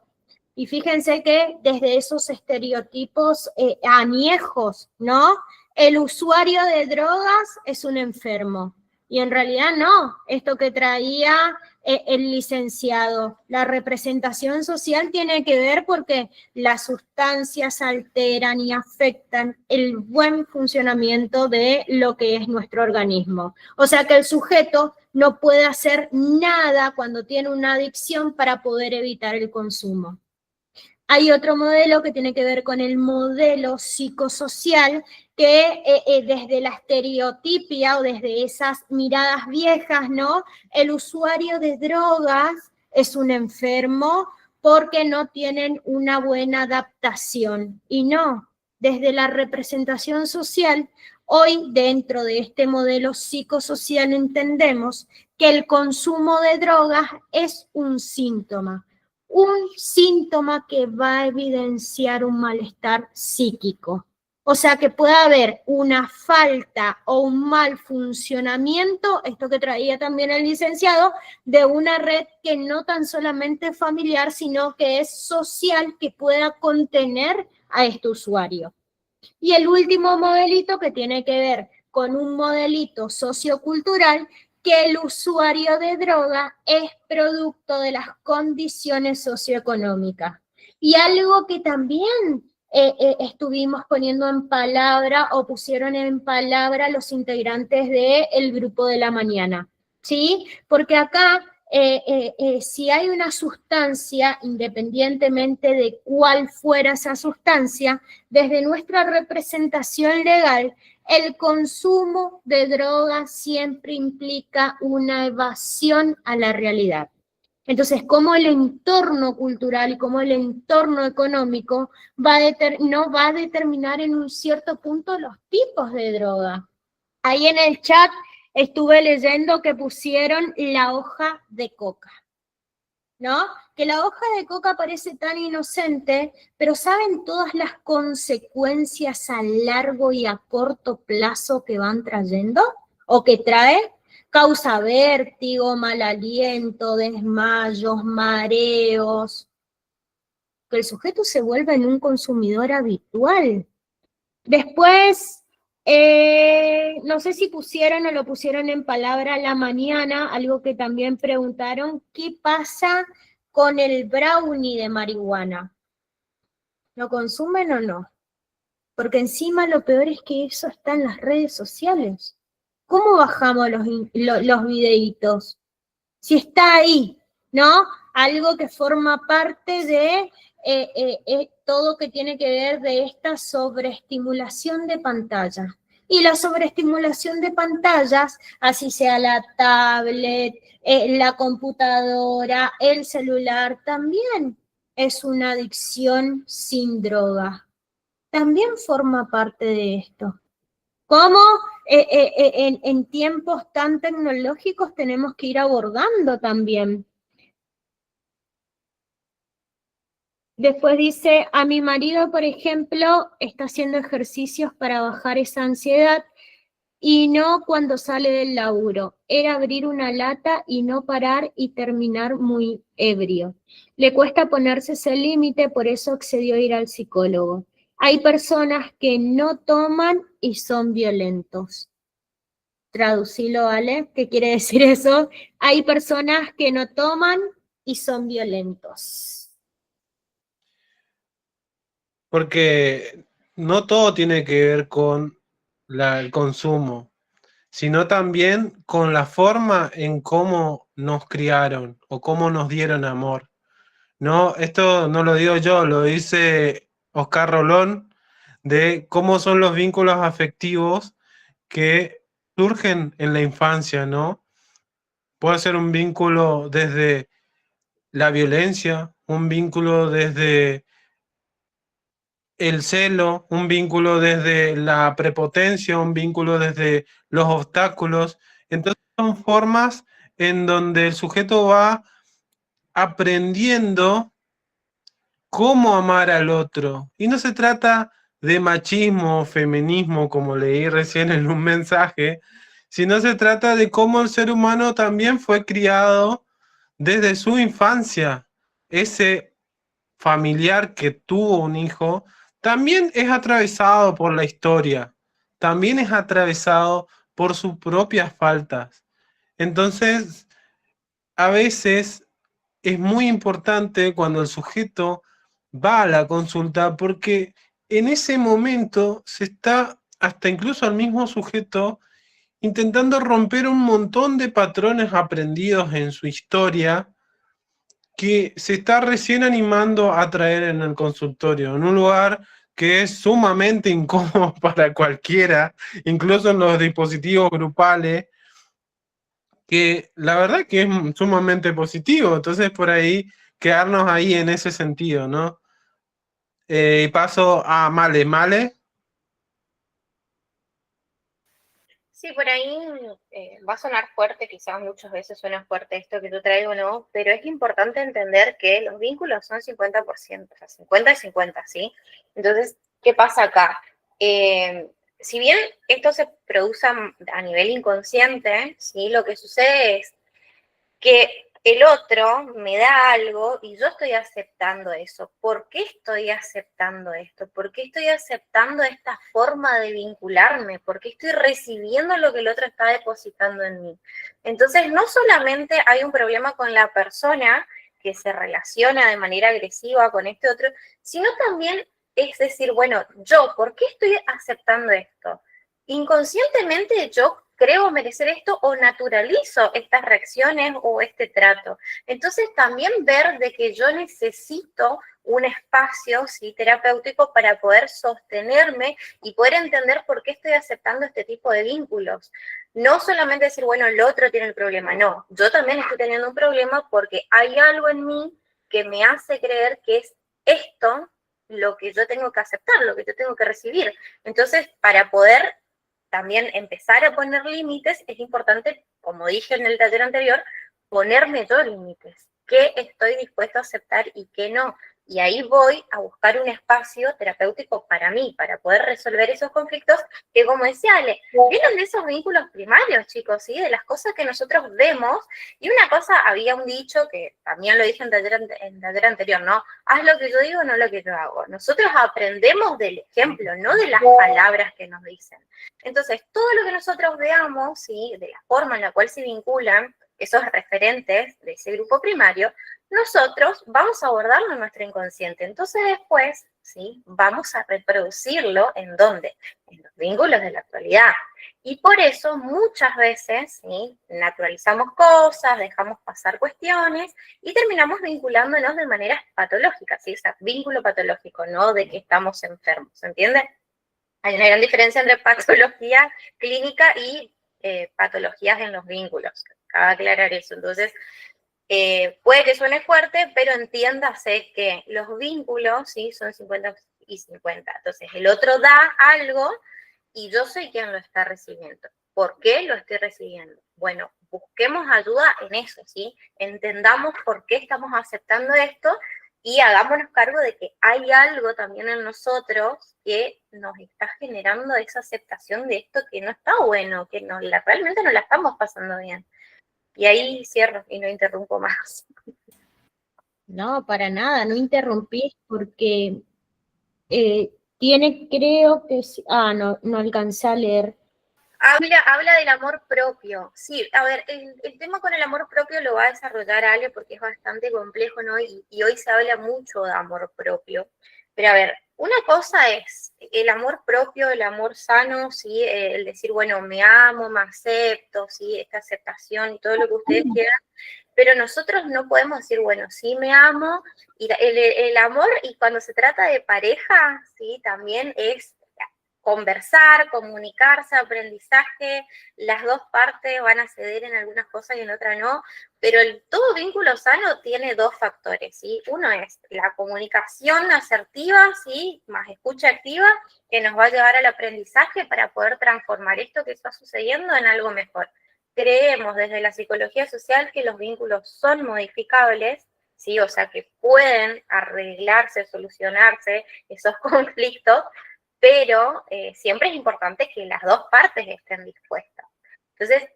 Y fíjense que desde esos estereotipos añejos, ¿no? El usuario de drogas es un enfermo. Y en realidad no, esto que traía el licenciado, la representación social tiene que ver porque las sustancias alteran y afectan el buen funcionamiento de lo que es nuestro organismo. O sea que el sujeto no puede hacer nada cuando tiene una adicción para poder evitar el consumo. Hay otro modelo que tiene que ver con el modelo psicosocial, que desde la estereotipia o desde esas miradas viejas, ¿no? El usuario de drogas es un enfermo porque no tienen una buena adaptación. Y no, desde la representación social, hoy dentro de este modelo psicosocial entendemos que el consumo de drogas es un síntoma que va a evidenciar un malestar psíquico. O sea que puede haber una falta o un mal funcionamiento, esto que traía también el licenciado, de una red que no tan solamente es familiar, sino que es social, que pueda contener a este usuario. Y el último modelito que tiene que ver con un modelito sociocultural, que el usuario de droga es producto de las condiciones socioeconómicas. Y algo que también estuvimos poniendo en palabra o pusieron en palabra los integrantes del grupo de la mañana, ¿sí? Porque acá, si hay una sustancia, independientemente de cuál fuera esa sustancia, desde nuestra representación legal, el consumo de drogas siempre implica una evasión a la realidad. Entonces, cómo el entorno cultural y cómo el entorno económico no va a determinar en un cierto punto los tipos de droga. Ahí en el chat estuve leyendo que pusieron la hoja de coca, ¿no? Que la hoja de coca parece tan inocente, pero ¿saben todas las consecuencias a largo y a corto plazo que van trayendo o que trae? Causa vértigo, mal aliento, desmayos, mareos, que el sujeto se vuelva en un consumidor habitual. Después, no sé si pusieron o lo pusieron en palabra la mañana, algo que también preguntaron, ¿qué pasa con el brownie de marihuana? ¿Lo consumen o no? Porque encima lo peor es que eso está en las redes sociales. ¿Cómo bajamos los videitos? Si está ahí, ¿no? Algo que forma parte de todo que tiene que ver de esta sobreestimulación de pantalla. Y la sobreestimulación de pantallas, así sea la tablet, la computadora, el celular, también es una adicción sin droga. También forma parte de esto. ¿Cómo en tiempos tan tecnológicos tenemos que ir abordando también? Después dice, a mi marido, por ejemplo, está haciendo ejercicios para bajar esa ansiedad y no cuando sale del laburo. Era abrir una lata y no parar y terminar muy ebrio. Le cuesta ponerse ese límite, por eso accedió a ir al psicólogo. Hay personas que no toman y son violentos. Traducilo, ¿vale? ¿Qué quiere decir eso? Hay personas que no toman y son violentos. Porque no todo tiene que ver con el consumo, sino también con la forma en cómo nos criaron o cómo nos dieron amor. No, esto no lo digo yo, lo dice Oscar Rolón, de cómo son los vínculos afectivos que surgen en la infancia, ¿no? Puede ser un vínculo desde la violencia, un vínculo desde el celo, un vínculo desde la prepotencia, un vínculo desde los obstáculos. Entonces son formas en donde el sujeto va aprendiendo cómo amar al otro. Y no se trata de machismo o feminismo, como leí recién en un mensaje, sino se trata de cómo el ser humano también fue criado desde su infancia. Ese familiar que tuvo un hijo también es atravesado por la historia, también es atravesado por sus propias faltas. Entonces, a veces es muy importante cuando el sujeto va a la consulta porque en ese momento se está, hasta incluso el mismo sujeto, intentando romper un montón de patrones aprendidos en su historia que se está recién animando a traer en el consultorio, en un lugar que es sumamente incómodo para cualquiera, incluso en los dispositivos grupales, que la verdad que es sumamente positivo. Entonces, por ahí, quedarnos ahí en ese sentido, ¿no? Y paso a Male. Male. Sí, por ahí va a sonar fuerte, quizás muchas veces suena fuerte esto que yo traigo, ¿no? Pero es importante entender que los vínculos son 50%, o sea, 50 y 50, ¿sí? Entonces, ¿qué pasa acá? Si bien esto se produce a nivel inconsciente, ¿sí? Lo que sucede es que el otro me da algo y yo estoy aceptando eso. ¿Por qué estoy aceptando esto? ¿Por qué estoy aceptando esta forma de vincularme? ¿Por qué estoy recibiendo lo que el otro está depositando en mí? Entonces, no solamente hay un problema con la persona que se relaciona de manera agresiva con este otro, sino también es decir, bueno, yo, ¿por qué estoy aceptando esto? Inconscientemente yo creo merecer esto o naturalizo estas reacciones o este trato. Entonces también ver de que yo necesito un espacio, ¿sí?, terapéutico para poder sostenerme y poder entender por qué estoy aceptando este tipo de vínculos. No solamente decir, bueno, el otro tiene el problema, no, yo también estoy teniendo un problema porque hay algo en mí que me hace creer que es esto lo que yo tengo que aceptar, lo que yo tengo que recibir. Entonces, para poder también empezar a poner límites, es importante, como dije en el taller anterior, ponerme yo límites. ¿Qué estoy dispuesto a aceptar y qué no? Y ahí voy a buscar un espacio terapéutico para mí, para poder resolver esos conflictos que, como decía Ale, vienen de esos vínculos primarios, chicos, ¿sí? De las cosas que nosotros vemos. Y una cosa, había un dicho que también lo dije en taller anterior, ¿no? Haz lo que yo digo, no lo que yo hago. Nosotros aprendemos del ejemplo, no de las palabras que nos dicen. Entonces, todo lo que nosotros veamos, ¿sí?, de la forma en la cual se vinculan esos referentes de ese grupo primario, nosotros vamos a abordarlo en nuestro inconsciente. Entonces después, ¿sí?, vamos a reproducirlo ¿en dónde? En los vínculos de la actualidad. Y por eso muchas veces, ¿sí?, naturalizamos cosas, dejamos pasar cuestiones y terminamos vinculándonos de manera patológica, ¿sí? O sea, vínculo patológico, no de que estamos enfermos, ¿se entiende? Hay una gran diferencia entre patología clínica y patologías en los vínculos. Cabe aclarar eso. Entonces, puede que suene fuerte, pero entiéndase que los vínculos, ¿sí?, son 50 y 50. Entonces, el otro da algo y yo soy quien lo está recibiendo. ¿Por qué lo estoy recibiendo? Bueno, busquemos ayuda en eso, ¿sí? Entendamos por qué estamos aceptando esto y hagámonos cargo de que hay algo también en nosotros que nos está generando esa aceptación de esto que no está bueno, que realmente no la estamos pasando bien. Y ahí cierro y no interrumpo más. No, para nada, no interrumpís porque creo que, no alcancé a leer. Habla del amor propio. Sí, a ver, el tema con el amor propio lo va a desarrollar Ale porque es bastante complejo, ¿no? Y hoy se habla mucho de amor propio. Pero a ver, una cosa es el amor propio, el amor sano, ¿sí? El decir, bueno, me amo, me acepto, ¿sí? Esta aceptación y todo lo que ustedes quieran. Pero nosotros no podemos decir, bueno, sí me amo. Y el amor, y cuando se trata de pareja, ¿sí?, también es conversar, comunicarse, aprendizaje, las dos partes van a ceder en algunas cosas y en otras no, pero todo vínculo sano tiene dos factores, ¿sí? Uno es la comunicación asertiva, ¿sí?, más escucha activa, que nos va a llevar al aprendizaje para poder transformar esto que está sucediendo en algo mejor. Creemos desde la psicología social que los vínculos son modificables, ¿sí?, o sea que pueden arreglarse, solucionarse esos conflictos, pero siempre es importante que las dos partes estén dispuestas. Entonces,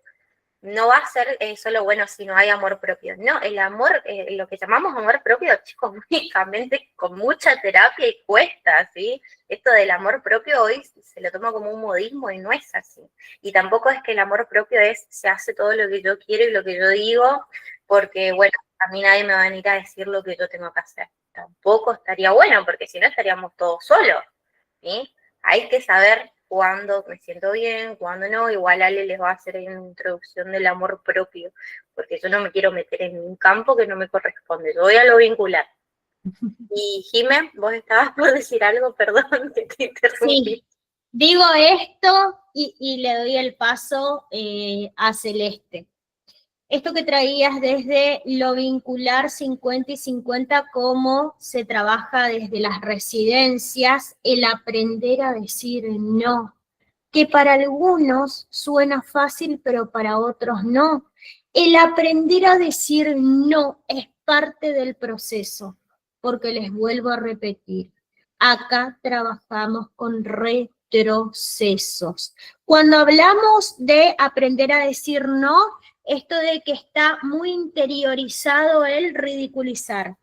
no va a ser solo bueno si no hay amor propio. No, el amor, lo que llamamos amor propio, chicos, únicamente con mucha terapia y cuesta, ¿sí? Esto del amor propio hoy se lo toma como un modismo y no es así. Y tampoco es que el amor propio se hace todo lo que yo quiero y lo que yo digo, porque, bueno, a mí nadie me va a venir a decir lo que yo tengo que hacer. Tampoco estaría bueno, porque si no estaríamos todos solos, ¿sí? Hay que saber cuándo me siento bien, cuándo no. Igual Ale les va a hacer una introducción del amor propio, porque yo no me quiero meter en un campo que no me corresponde. Yo voy a lo vincular. Y Jimé, vos estabas por decir algo, perdón, que te interrumpí. Sí, digo esto y le doy el paso a Celeste. Esto que traías desde lo vincular 50 y 50, cómo se trabaja desde las residencias, el aprender a decir no, que para algunos suena fácil, pero para otros no. El aprender a decir no es parte del proceso, porque les vuelvo a repetir, acá trabajamos con retrocesos. Cuando hablamos de aprender a decir no, esto de que está muy interiorizado el ridiculizar.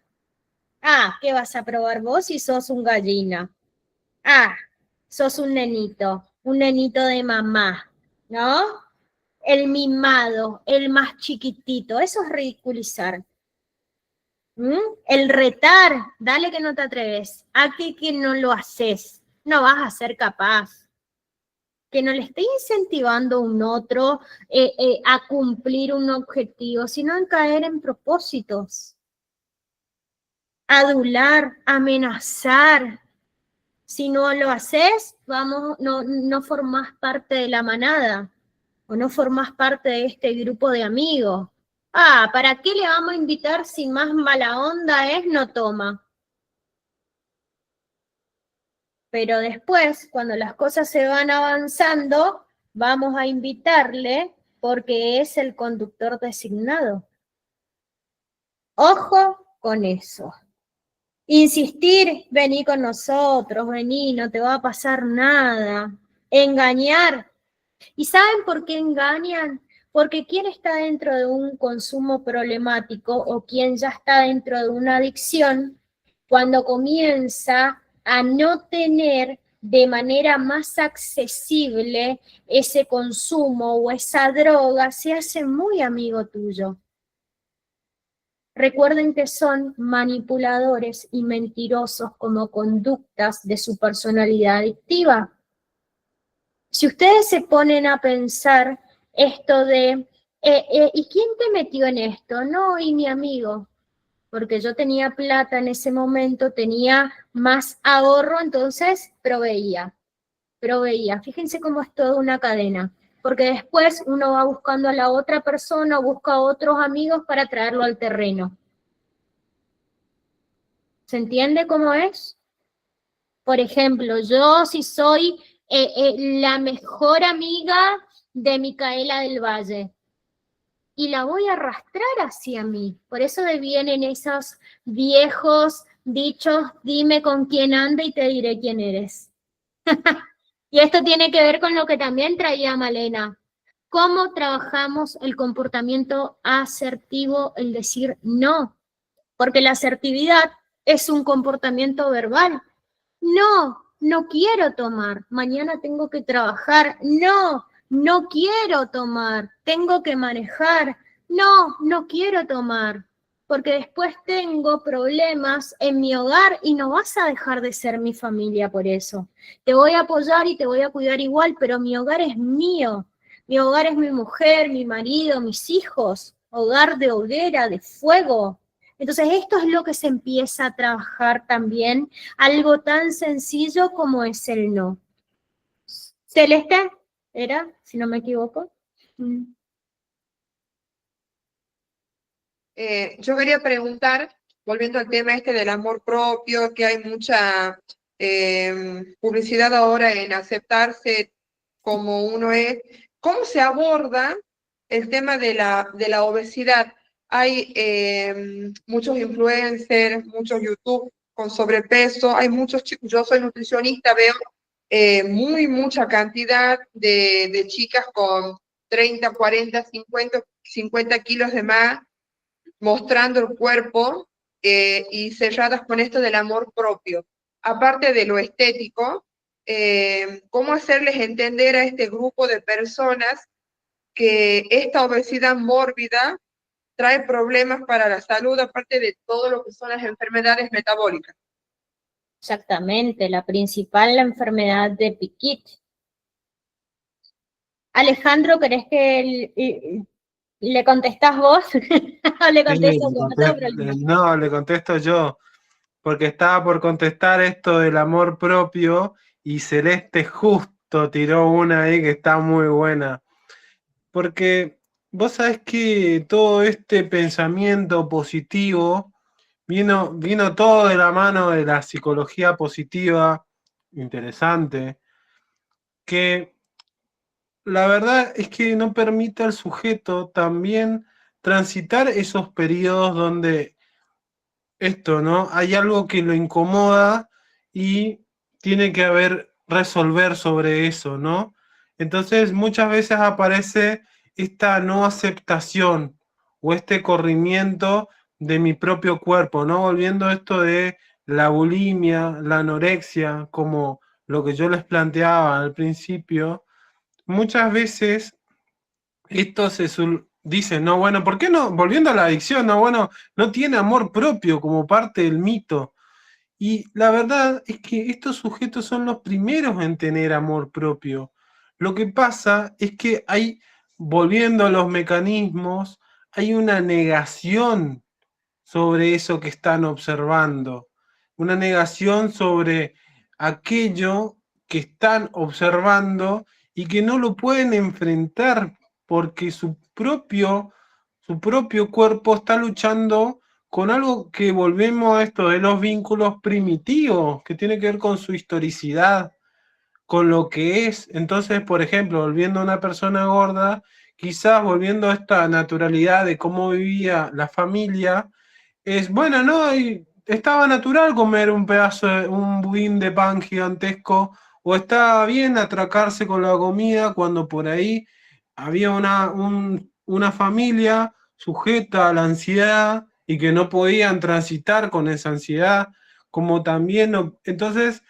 Ah, ¿qué vas a probar vos si sos un gallina? Ah, sos un nenito de mamá, ¿no? El mimado, el más chiquitito, eso es ridiculizar. El retar, dale que no te atreves, a que no lo haces, no vas a ser capaz. Que no le esté incentivando a un otro a cumplir un objetivo, sino en caer en propósitos. Adular, amenazar. Si no lo haces, no formás parte de la manada o no formás parte de este grupo de amigos. Ah, ¿para qué le vamos a invitar si más mala onda es? No toma. Pero después, cuando las cosas se van avanzando, vamos a invitarle porque es el conductor designado. Ojo con eso. Insistir, vení con nosotros, vení, no te va a pasar nada. Engañar. ¿Y saben por qué engañan? Porque quien está dentro de un consumo problemático o quien ya está dentro de una adicción, cuando comienza a no tener de manera más accesible ese consumo o esa droga, se hace muy amigo tuyo. Recuerden que son manipuladores y mentirosos como conductas de su personalidad adictiva. Si ustedes se ponen a pensar esto de, ¿y quién te metió en esto? No, y mi amigo, porque yo tenía plata en ese momento, tenía más ahorro, entonces proveía. Fíjense cómo es toda una cadena, porque después uno va buscando a la otra persona, busca a otros amigos para traerlo al terreno. ¿Se entiende cómo es? Por ejemplo, yo si soy la mejor amiga de Micaela del Valle, y la voy a arrastrar hacia mí. Por eso vienen esos viejos dichos, dime con quién anda y te diré quién eres. Y esto tiene que ver con lo que también traía Malena. ¿Cómo trabajamos el comportamiento asertivo, el decir no? Porque la asertividad es un comportamiento verbal. No, no quiero tomar, mañana tengo que trabajar. No, no quiero tomar, tengo que manejar. No, no quiero tomar, porque después tengo problemas en mi hogar y no vas a dejar de ser mi familia por eso. Te voy a apoyar y te voy a cuidar igual, pero mi hogar es mío. Mi hogar es mi mujer, mi marido, mis hijos. Hogar de hoguera, de fuego. Entonces esto es lo que se empieza a trabajar también, algo tan sencillo como es el no. Celeste, ¿era? Si no me equivoco. Yo quería preguntar, volviendo al tema este del amor propio, que hay mucha publicidad ahora en aceptarse como uno es, ¿cómo se aborda el tema de la obesidad? Hay muchos influencers, muchos YouTube con sobrepeso, hay muchos chicos, yo soy nutricionista, veo mucha cantidad de chicas con 30, 40, 50 kilos de más, mostrando el cuerpo y cerradas con esto del amor propio. Aparte de lo estético, ¿cómo hacerles entender a este grupo de personas que esta obesidad mórbida trae problemas para la salud, aparte de todo lo que son las enfermedades metabólicas? Exactamente, la principal, la enfermedad de Piquet. Alejandro, ¿querés que le contestás vos? ¿O le Sí, contesto yo? No tengo problema. no, le contesto yo, porque estaba por contestar esto del amor propio y Celeste justo tiró una ahí que está muy buena. Porque vos sabés que todo este pensamiento positivo vino todo de la mano de la psicología positiva, interesante, que la verdad es que no permite al sujeto también transitar esos periodos donde esto, ¿no? Hay algo que lo incomoda y tiene que resolver sobre eso, ¿no? Entonces muchas veces aparece esta no aceptación o este corrimiento de mi propio cuerpo, ¿no? Volviendo a esto de la bulimia, la anorexia, como lo que yo les planteaba al principio, muchas veces esto dice, no, bueno, ¿por qué no? Volviendo a la adicción, no, bueno, no tiene amor propio como parte del mito. Y la verdad es que estos sujetos son los primeros en tener amor propio. Lo que pasa es que hay, volviendo a los mecanismos, hay una negación sobre eso que están observando, una negación sobre aquello que están observando y que no lo pueden enfrentar porque su propio cuerpo está luchando con algo que volvemos a esto de los vínculos primitivos, que tiene que ver con su historicidad, con lo que es. Entonces, por ejemplo, volviendo a una persona gorda, quizás volviendo a esta naturalidad de cómo vivía la familia, es bueno, ¿no? Y estaba natural comer un pedazo un budín de pan gigantesco, o estaba bien atracarse con la comida cuando por ahí había una familia sujeta a la ansiedad y que no podían transitar con esa ansiedad, como también, entonces,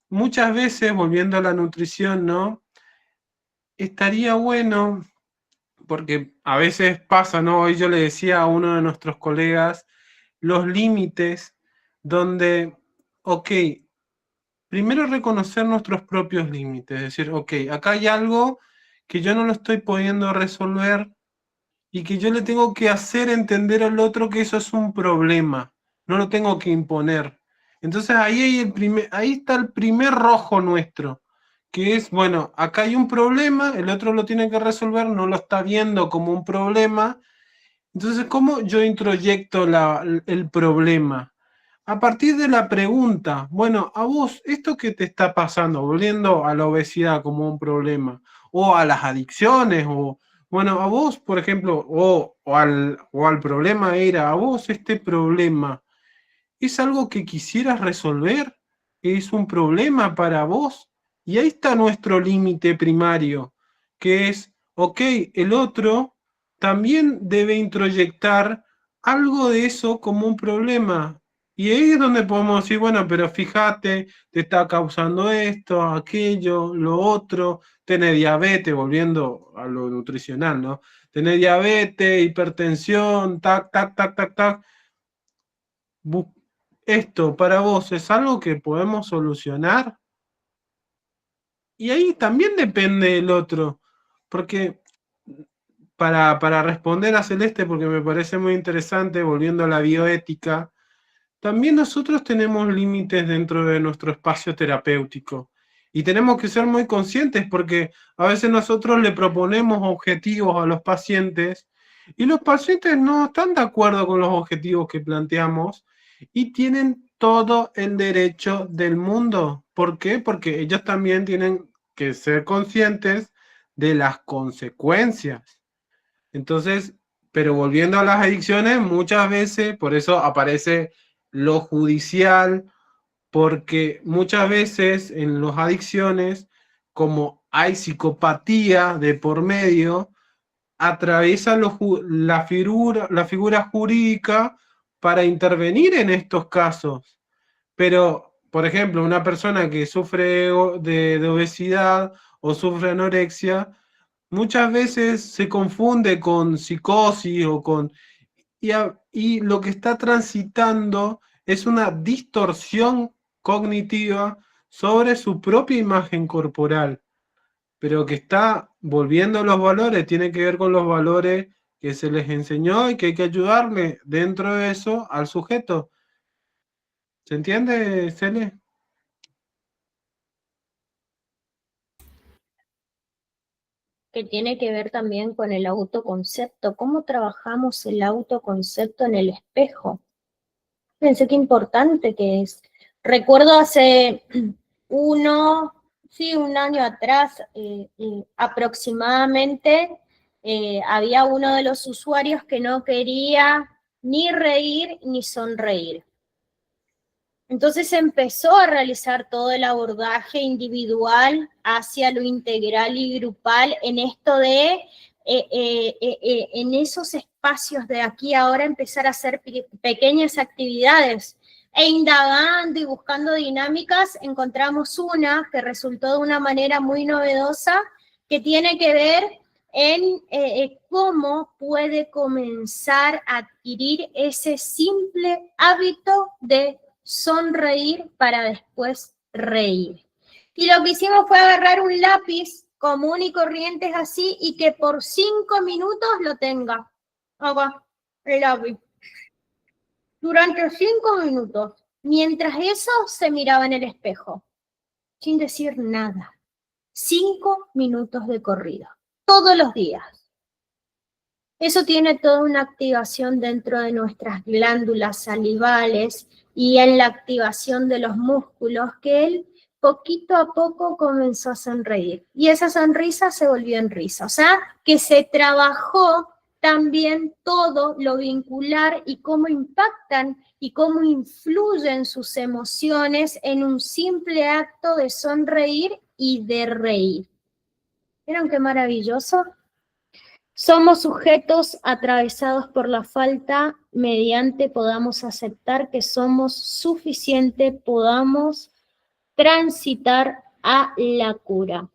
muchas veces, volviendo a la nutrición, ¿no? Estaría bueno, porque a veces pasa, ¿no? Hoy yo le decía a uno de nuestros colegas, los límites donde, ok, primero reconocer nuestros propios límites, decir, ok, acá hay algo que yo no lo estoy pudiendo resolver y que yo le tengo que hacer entender al otro que eso es un problema, no lo tengo que imponer. Entonces ahí está el primer rojo nuestro, que es, bueno, acá hay un problema, el otro lo tiene que resolver, no lo está viendo como un problema. Entonces, ¿cómo yo introyecto el problema? A partir de la pregunta, bueno, a vos, esto que te está pasando, volviendo a la obesidad como un problema, o a las adicciones, o, bueno, a vos, por ejemplo, o al problema era, a vos este problema, ¿es algo que quisieras resolver? ¿Es un problema para vos? Y ahí está nuestro límite primario, que es, ok, el otro también debe introyectar algo de eso como un problema. Y ahí es donde podemos decir, bueno, pero fíjate, te está causando esto, aquello, lo otro, tenés diabetes, volviendo a lo nutricional, ¿no? Tenés diabetes, hipertensión, tac, tac, tac, tac, tac. ¿Esto para vos es algo que podemos solucionar? Y ahí también depende del otro, porque para responder a Celeste, porque me parece muy interesante, volviendo a la bioética, también nosotros tenemos límites dentro de nuestro espacio terapéutico y tenemos que ser muy conscientes porque a veces nosotros le proponemos objetivos a los pacientes y los pacientes no están de acuerdo con los objetivos que planteamos y tienen todo el derecho del mundo. ¿Por qué? Porque ellos también tienen que ser conscientes de las consecuencias. Entonces, pero volviendo a las adicciones, muchas veces, por eso aparece lo judicial porque muchas veces en las adicciones, como hay psicopatía de por medio, atraviesa la figura jurídica para intervenir en estos casos. Pero, por ejemplo, una persona que sufre de obesidad o sufre anorexia, muchas veces se confunde con psicosis o con... y lo que está transitando es una distorsión cognitiva sobre su propia imagen corporal, pero que está volviendo los valores, tiene que ver con los valores que se les enseñó y que hay que ayudarle dentro de eso al sujeto. ¿Se entiende, Cele? Que tiene que ver también con el autoconcepto, cómo trabajamos el autoconcepto en el espejo. Pensé qué importante que es. Recuerdo hace un año atrás aproximadamente, había uno de los usuarios que no quería ni reír ni sonreír. Entonces empezó a realizar todo el abordaje individual hacia lo integral y grupal en esto de, en esos espacios de aquí ahora empezar a hacer pequeñas actividades. E indagando y buscando dinámicas, encontramos una que resultó de una manera muy novedosa, que tiene que ver en cómo puede comenzar a adquirir ese simple hábito de sonreír para después reír. Y lo que hicimos fue agarrar un lápiz común y corriente así y que por 5 minutos lo tenga. Acá, el lápiz. Durante 5 minutos. Mientras eso se miraba en el espejo. Sin decir nada. 5 minutos de corrido. Todos los días. Eso tiene toda una activación dentro de nuestras glándulas salivales y en la activación de los músculos, que él poquito a poco comenzó a sonreír. Y esa sonrisa se volvió en risa. O sea, que se trabajó también todo lo vincular y cómo impactan y cómo influyen sus emociones en un simple acto de sonreír y de reír. ¿Vieron qué maravilloso? Somos sujetos atravesados por la falta, mediante podamos aceptar que somos suficiente, podamos transitar a la cura,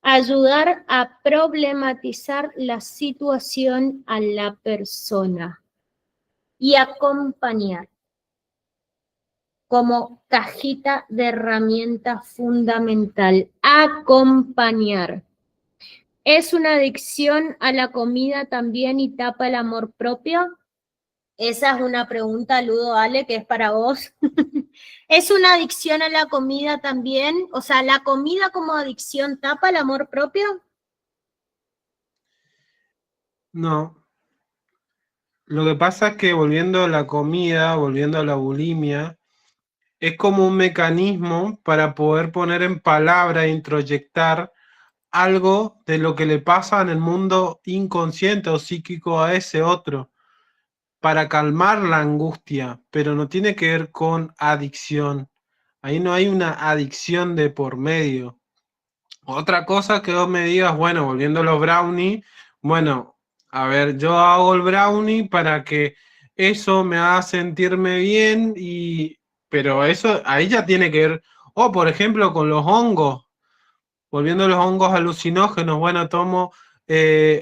ayudar a problematizar la situación a la persona y acompañar como cajita de herramienta fundamental, acompañar. ¿Es una adicción a la comida también y tapa el amor propio? Esa es una pregunta, Ludo Ale, que es para vos. ¿Es una adicción a la comida también? O sea, ¿la comida como adicción tapa el amor propio? No. Lo que pasa es que volviendo a la comida, volviendo a la bulimia, es como un mecanismo para poder poner en palabra e introyectar algo de lo que le pasa en el mundo inconsciente o psíquico a ese otro, para calmar la angustia, pero no tiene que ver con adicción. Ahí no hay una adicción de por medio. Otra cosa que vos me digas, bueno, volviendo a los brownies, bueno, a ver, yo hago el brownie para que eso me haga sentirme bien, pero eso ahí ya tiene que ver, o por ejemplo con los hongos, volviendo a los hongos alucinógenos, bueno,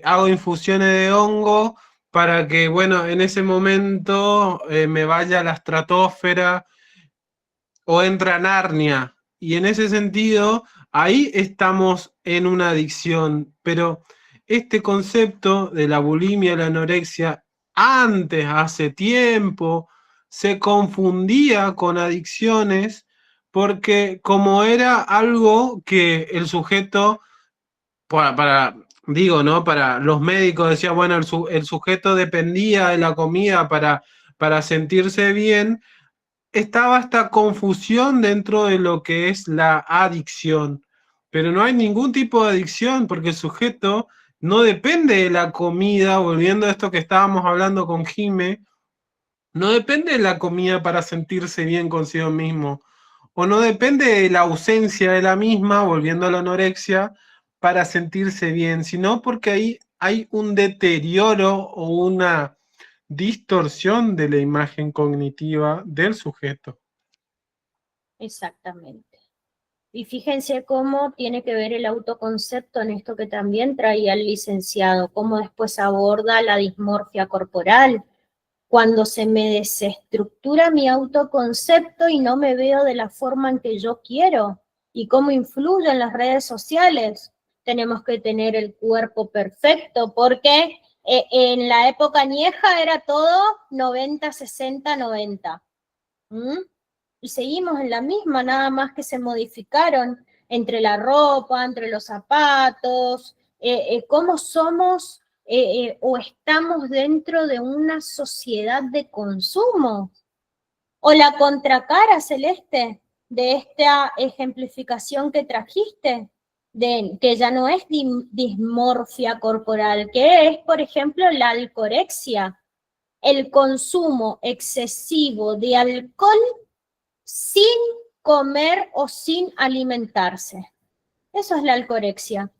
hago infusiones de hongo para que, bueno, en ese momento me vaya a la estratosfera o entra a Narnia. Y en ese sentido, ahí estamos en una adicción. Pero este concepto de la bulimia, la anorexia, antes, hace tiempo, se confundía con adicciones porque como era algo que el sujeto, digo, ¿no? Para los médicos decía, bueno, el sujeto dependía de la comida para sentirse bien, estaba esta confusión dentro de lo que es la adicción. Pero no hay ningún tipo de adicción porque el sujeto no depende de la comida, volviendo a esto que estábamos hablando con Jime, no depende de la comida para sentirse bien consigo mismo. o no depende de la ausencia de la misma, volviendo a la anorexia, para sentirse bien, sino porque ahí hay un deterioro o una distorsión de la imagen cognitiva del sujeto. Exactamente. Y fíjense cómo tiene que ver el autoconcepto en esto que también traía el licenciado, cómo después aborda la dismorfia corporal, cuando se me desestructura mi autoconcepto y no me veo de la forma en que yo quiero, y cómo influyen las redes sociales. Tenemos que tener el cuerpo perfecto, porque en la época añeja era todo 90, 60, 90. ¿Mm? Y seguimos en la misma, nada más que se modificaron entre la ropa, entre los zapatos, cómo somos o estamos dentro de una sociedad de consumo. O la contracara, Celeste, de esta ejemplificación que trajiste, de que ya no es dismorfia corporal, que es, por ejemplo, la alcorexia, el consumo excesivo de alcohol sin comer o sin alimentarse. Eso es la alcorexia.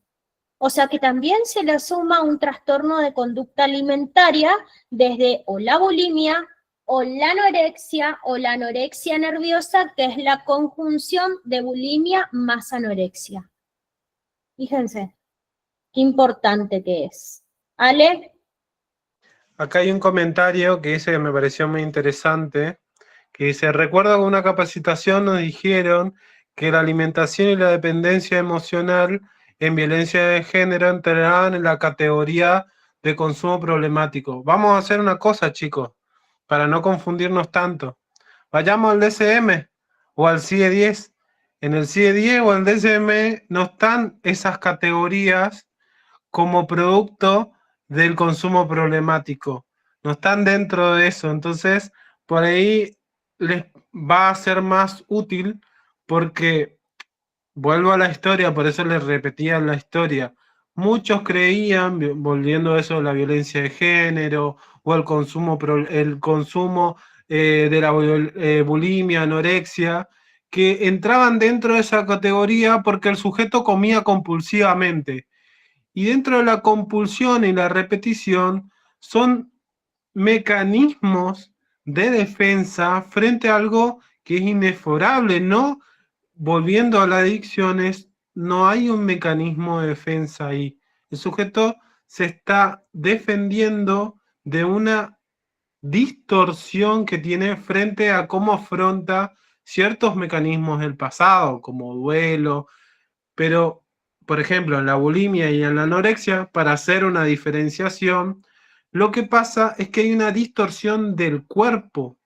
O sea que también se le suma un trastorno de conducta alimentaria desde o la bulimia o la anorexia nerviosa, que es la conjunción de bulimia más anorexia. Fíjense, qué importante que es. ¿Ale? Acá hay un comentario que dice que me pareció muy interesante, que dice, recuerdo que en una capacitación nos dijeron que la alimentación y la dependencia emocional en violencia de género entraban en la categoría de consumo problemático. Vamos a hacer una cosa, chicos, para no confundirnos tanto. Vayamos al DSM o al CIE-10. En el CIE-10 o el DSM no están esas categorías como producto del consumo problemático. No están dentro de eso. Entonces, por ahí les va a ser más útil porque, vuelvo a la historia, por eso les repetía la historia, muchos creían, volviendo a eso de la violencia de género o el consumo de la bulimia, anorexia, que entraban dentro de esa categoría porque el sujeto comía compulsivamente. Y dentro de la compulsión y la repetición son mecanismos de defensa frente a algo que es inexorable, ¿no? Volviendo a las adicciones, no hay un mecanismo de defensa ahí. El sujeto se está defendiendo de una distorsión que tiene frente a cómo afronta ciertos mecanismos del pasado, como duelo, pero, por ejemplo, en la bulimia y en la anorexia, para hacer una diferenciación, lo que pasa es que hay una distorsión del cuerpo,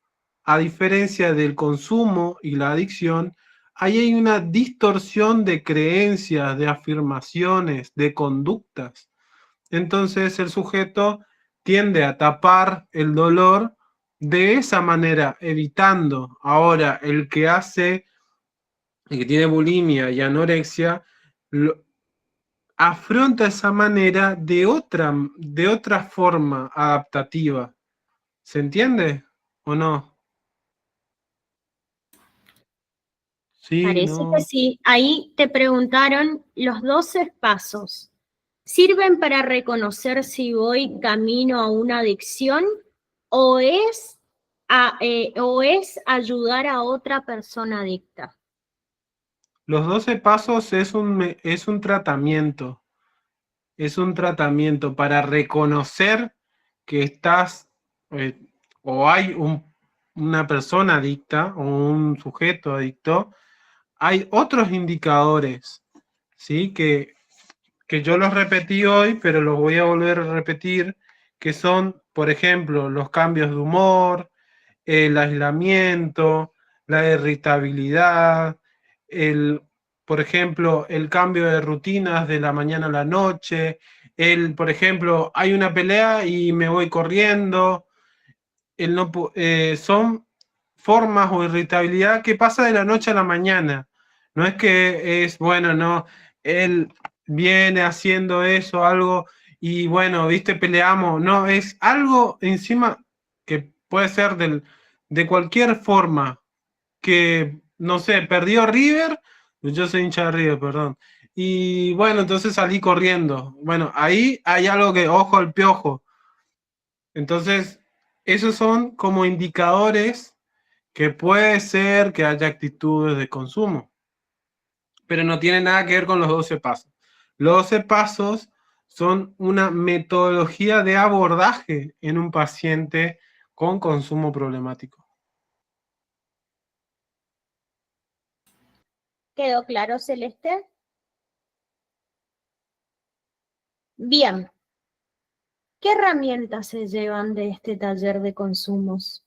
a diferencia del consumo y la adicción, ahí hay una distorsión de creencias, de afirmaciones, de conductas. Entonces el sujeto tiende a tapar el dolor de esa manera, evitando. Ahora, el que tiene bulimia y anorexia, afronta esa manera de otra forma adaptativa. ¿Se entiende o no? Sí, Parece no. que sí. Ahí te preguntaron los 12 pasos. ¿Sirven para reconocer si voy camino a una adicción o es ayudar a otra persona adicta? Los 12 pasos es un tratamiento. Es un tratamiento para reconocer que estás o hay una persona adicta o un sujeto adicto. Hay otros indicadores, ¿sí? Que yo los repetí hoy, pero los voy a volver a repetir, que son, por ejemplo, los cambios de humor, el aislamiento, la irritabilidad, por ejemplo, el cambio de rutinas de la mañana a la noche, por ejemplo, hay una pelea y me voy corriendo, son formas o irritabilidad que pasa de la noche a la mañana. No es que es, bueno, no, él viene haciendo eso, algo, y bueno, viste, peleamos. No, es algo encima que puede ser de cualquier forma, que no sé, perdió River, yo soy hincha de River, perdón. Y bueno, entonces salí corriendo. Bueno, ahí hay algo que, ojo al piojo. Entonces, esos son como indicadores que puede ser que haya actitudes de consumo, pero no tiene nada que ver con los 12 pasos. Los 12 pasos son una metodología de abordaje en un paciente con consumo problemático. ¿Quedó claro, Celeste? Bien. ¿Qué herramientas se llevan de este taller de consumos?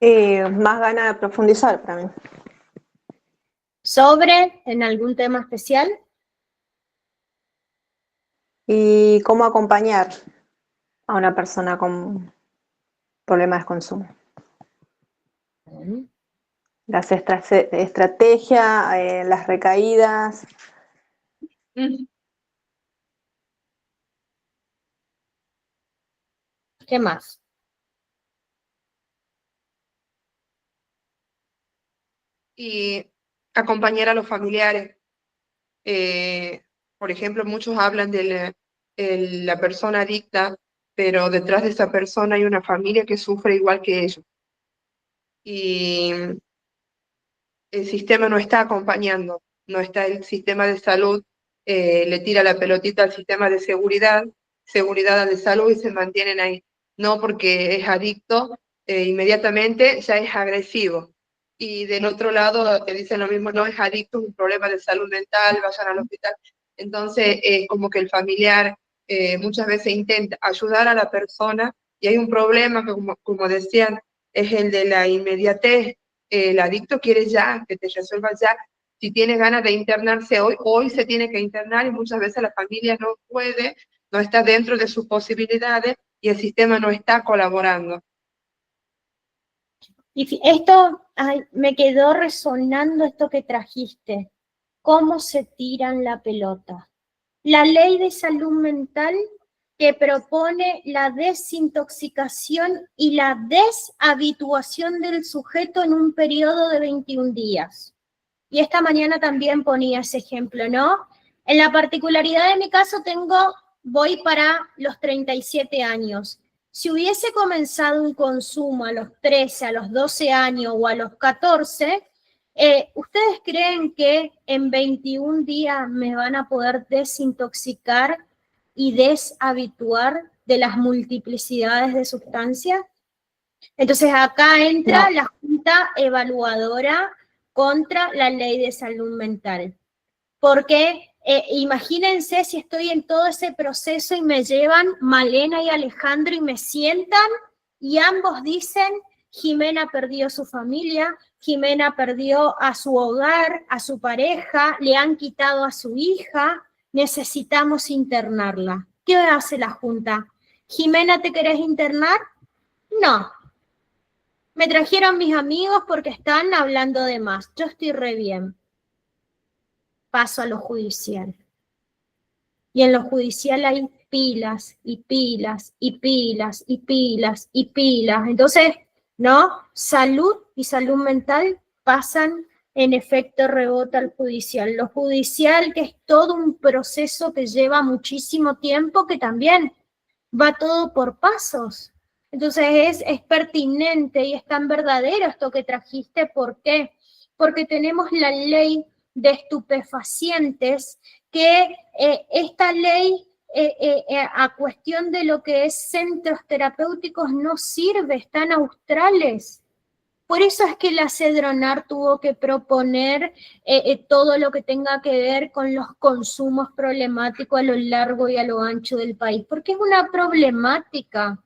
Más ganas de profundizar para mí. ¿Sobre en algún tema especial? Y cómo acompañar a una persona con problemas de consumo. Las estrategias, las recaídas. ¿Qué más? Y acompañar a los familiares. Por ejemplo, muchos hablan de la persona adicta, pero detrás de esa persona hay una familia que sufre igual que ellos. Y el sistema no está acompañando, no está el sistema de salud, le tira la pelotita al sistema de seguridad de salud y se mantienen ahí. No porque es adicto, inmediatamente ya es agresivo. Y del otro lado te dicen lo mismo, no es adicto, es un problema de salud mental, vayan al hospital. Entonces, como que el familiar muchas veces intenta ayudar a la persona y hay un problema que, como decían, es el de la inmediatez. El adicto quiere ya, que te resuelva ya. Si tiene ganas de internarse hoy se tiene que internar y muchas veces la familia no puede, no está dentro de sus posibilidades y el sistema no está colaborando. Y esto me quedó resonando esto que trajiste. ¿Cómo se tiran la pelota? La ley de salud mental que propone la desintoxicación y la deshabituación del sujeto en un periodo de 21 días. Y esta mañana también ponía ese ejemplo, ¿no? En la particularidad de mi caso voy para los 37 años. Si hubiese comenzado un consumo a los 13, a los 12 años o a los 14, ¿ustedes creen que en 21 días me van a poder desintoxicar y deshabituar de las multiplicidades de sustancias? Entonces acá entra la Junta Evaluadora contra la Ley de Salud Mental. Porque imagínense si estoy en todo ese proceso y me llevan Malena y Alejandro y me sientan y ambos dicen, Jimena perdió su familia, Jimena perdió a su hogar, a su pareja, le han quitado a su hija, necesitamos internarla. ¿Qué hace la Junta? Jimena, ¿te querés internar? No. Me trajeron mis amigos porque están hablando de más. Yo estoy re bien. Paso a lo judicial. Y en lo judicial hay pilas y pilas y pilas y pilas y pilas. Entonces, ¿no? Salud y salud mental pasan en efecto rebote al judicial. Lo judicial, que es todo un proceso que lleva muchísimo tiempo, que también va todo por pasos. Entonces es pertinente y es tan verdadero esto que trajiste. ¿Por qué? Porque tenemos la ley de estupefacientes, que esta ley a cuestión de lo que es centros terapéuticos no sirve, están australes. Por eso es que la CEDRONAR tuvo que proponer todo lo que tenga que ver con los consumos problemáticos a lo largo y a lo ancho del país, porque es una problemática.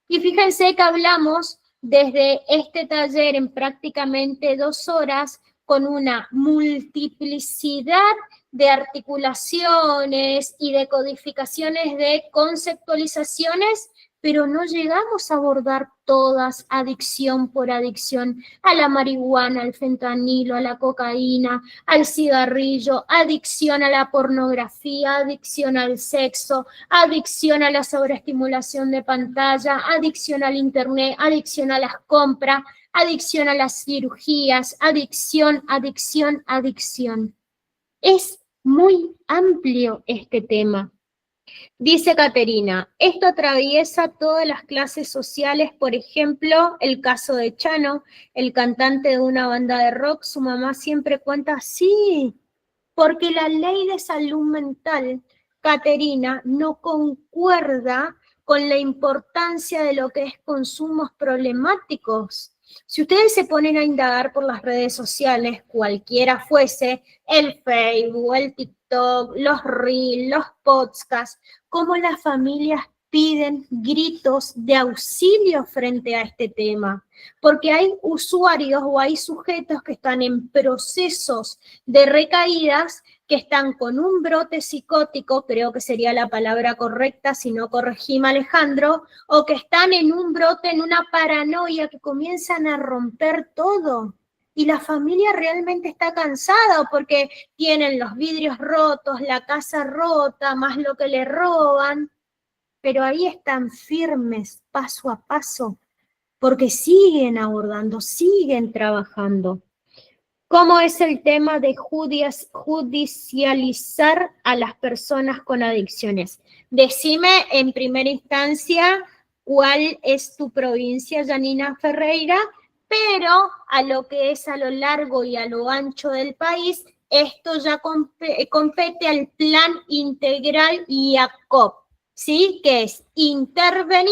Y fíjense que hablamos desde este taller en prácticamente 2 horas con una multiplicidad de articulaciones y de codificaciones de conceptualizaciones pero no llegamos a abordar todas, adicción por adicción, a la marihuana, al fentanilo, a la cocaína, al cigarrillo, adicción a la pornografía, adicción al sexo, adicción a la sobreestimulación de pantalla, adicción al internet, adicción a las compras, adicción a las cirugías, adicción, adicción, adicción. Es muy amplio este tema. Dice Caterina, esto atraviesa todas las clases sociales, por ejemplo, el caso de Chano, el cantante de una banda de rock, su mamá siempre cuenta, sí, porque la ley de salud mental, Caterina, no concuerda con la importancia de lo que es consumos problemáticos. Si ustedes se ponen a indagar por las redes sociales, cualquiera fuese, el Facebook, el TikTok, los Reels, los podcasts, cómo las familias piden gritos de auxilio frente a este tema, porque hay usuarios o hay sujetos que están en procesos de recaídas, que están con un brote psicótico, creo que sería la palabra correcta, si no corregime Alejandro, o que están en un brote, en una paranoia, que comienzan a romper todo. Y la familia realmente está cansada porque tienen los vidrios rotos, la casa rota, más lo que le roban, pero ahí están firmes, paso a paso, porque siguen abordando, siguen trabajando. ¿Cómo es el tema de judicializar a las personas con adicciones? Decime en primera instancia cuál es tu provincia, Janina Ferreira, pero a lo que es a lo largo y a lo ancho del país, esto ya compete al Plan Integral IACOP, ¿sí? Que es intervenir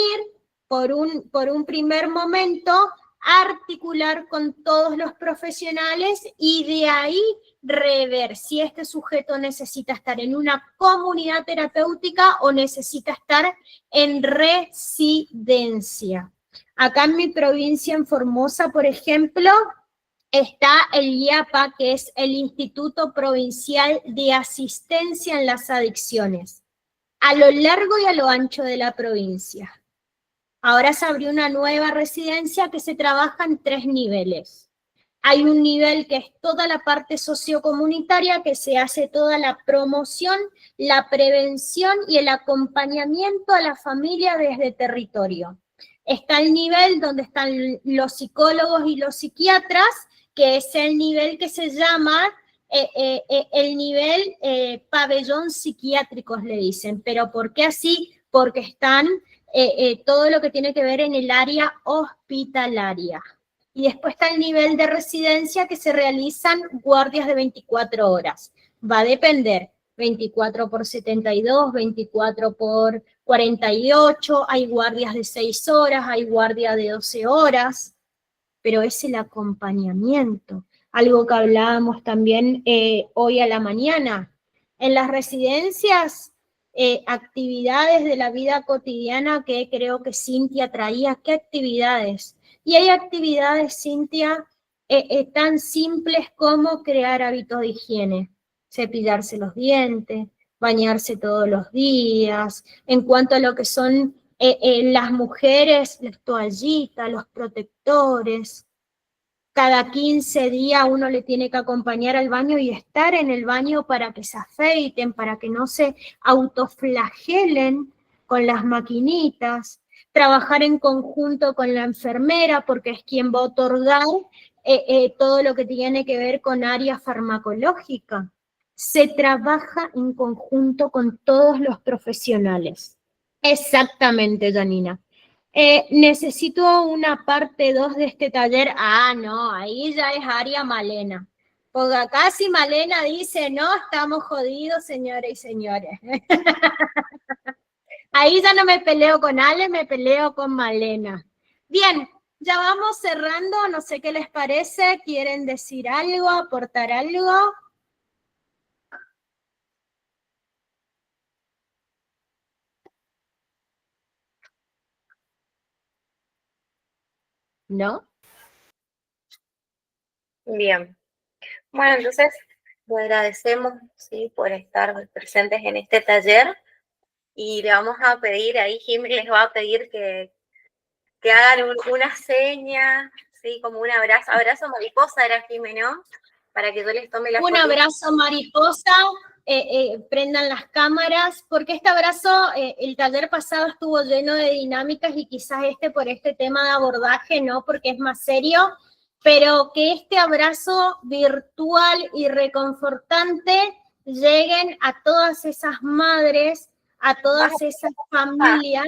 por un primer momento, articular con todos los profesionales y de ahí rever si este sujeto necesita estar en una comunidad terapéutica o necesita estar en residencia. Acá en mi provincia, en Formosa, por ejemplo, está el IAPA, que es el Instituto Provincial de Asistencia en las Adicciones, a lo largo y a lo ancho de la provincia. Ahora se abrió una nueva residencia que se trabaja en 3 niveles. Hay un nivel que es toda la parte sociocomunitaria, que se hace toda la promoción, la prevención y el acompañamiento a la familia desde territorio. Está el nivel donde están los psicólogos y los psiquiatras, que es el nivel que se llama el nivel pabellón psiquiátricos, le dicen. ¿Pero por qué así? Porque están todo lo que tiene que ver en el área hospitalaria. Y después está el nivel de residencia, que se realizan guardias de 24 horas. Va a depender, 24 por 72, 24 por 48, hay guardias de 6 horas, hay guardia de 12 horas, pero es el acompañamiento. Algo que hablábamos también hoy a la mañana. En las residencias, actividades de la vida cotidiana que creo que Cintia traía. ¿Qué actividades? Y hay actividades, Cintia, tan simples como crear hábitos de higiene, cepillarse los dientes, bañarse todos los días. En cuanto a lo que son las mujeres, las toallitas, los protectores. Cada 15 días uno le tiene que acompañar al baño y estar en el baño para que se afeiten, para que no se autoflagelen con las maquinitas. Trabajar en conjunto con la enfermera, porque es quien va a otorgar todo lo que tiene que ver con área farmacológica. Se trabaja en conjunto con todos los profesionales. Exactamente, Janina. Necesito una parte 2 de este taller. Ah, no, ahí ya es área Malena. Porque acá si Malena dice, no, estamos jodidos, señores y señores. Ahí ya no me peleo con Ale, me peleo con Malena. Bien, ya vamos cerrando, no sé qué les parece. ¿Quieren decir algo, aportar algo? ¿No? Bien. Bueno, entonces le agradecemos, ¿sí?, por estar presentes en este taller. y le vamos a pedir, ahí Jimmy les va a pedir que hagan una seña, ¿sí? Como un abrazo mariposa era Jimmy, ¿no? Para que yo les tome la Un fotito. abrazo mariposa, prendan las cámaras, porque este abrazo, el taller pasado estuvo lleno de dinámicas y quizás por este tema de abordaje, ¿no? Porque es más serio, pero que este abrazo virtual y reconfortante lleguen a todas esas madres, a todas esas familias.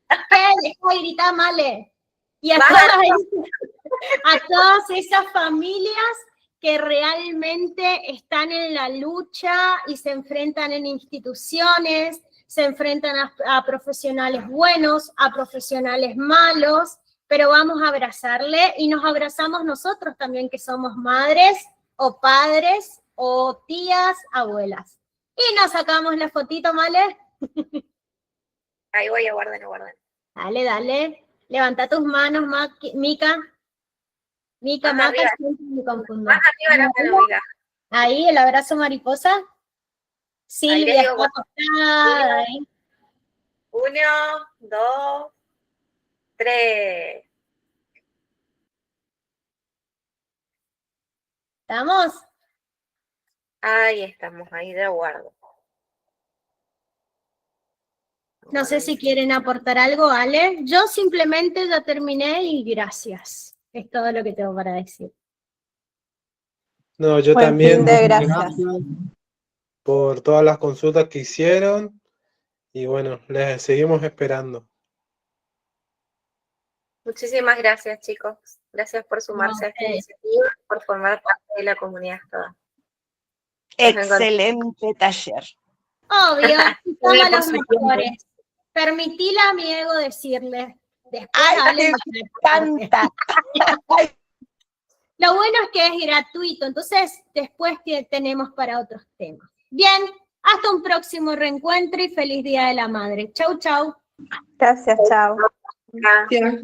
¿Qué? Deja de gritar, Male. Y a todas esas familias que realmente están en la lucha y se enfrentan en instituciones, se enfrentan a profesionales buenos, a profesionales malos, pero vamos a abrazarle y nos abrazamos nosotros también que somos madres o padres o tías, abuelas. Y nos sacamos la fotito, ¿vale? Ahí voy a guardar. Dale, dale. Levanta tus manos, Mica. Mica, Más Maca, arriba. siempre me confundo. Más arriba la mano, amiga. Ahí, el abrazo mariposa. Ahí Silvia les digo, está acostada ahí. 1, 2, 3. ¿Estamos? Ahí estamos, ahí de guardo. No sé si quieren aportar algo, Ale. Yo simplemente ya terminé y gracias. Es todo lo que tengo para decir. No, yo Buen también, fin de muchas gracias. por todas las consultas que hicieron y bueno, les seguimos esperando. Muchísimas gracias, chicos. Gracias por sumarse a esta iniciativa, por formar parte de la comunidad toda. Excelente taller. Obvio, somos por los su mejores. Permitile a mi ego decirle. Después ¡Ay, Ale me encanta! Lo bueno es que es gratuito, entonces después tenemos para otros temas. Bien, hasta un próximo reencuentro y feliz Día de la Madre. Chau, chau. Gracias, chao. Gracias.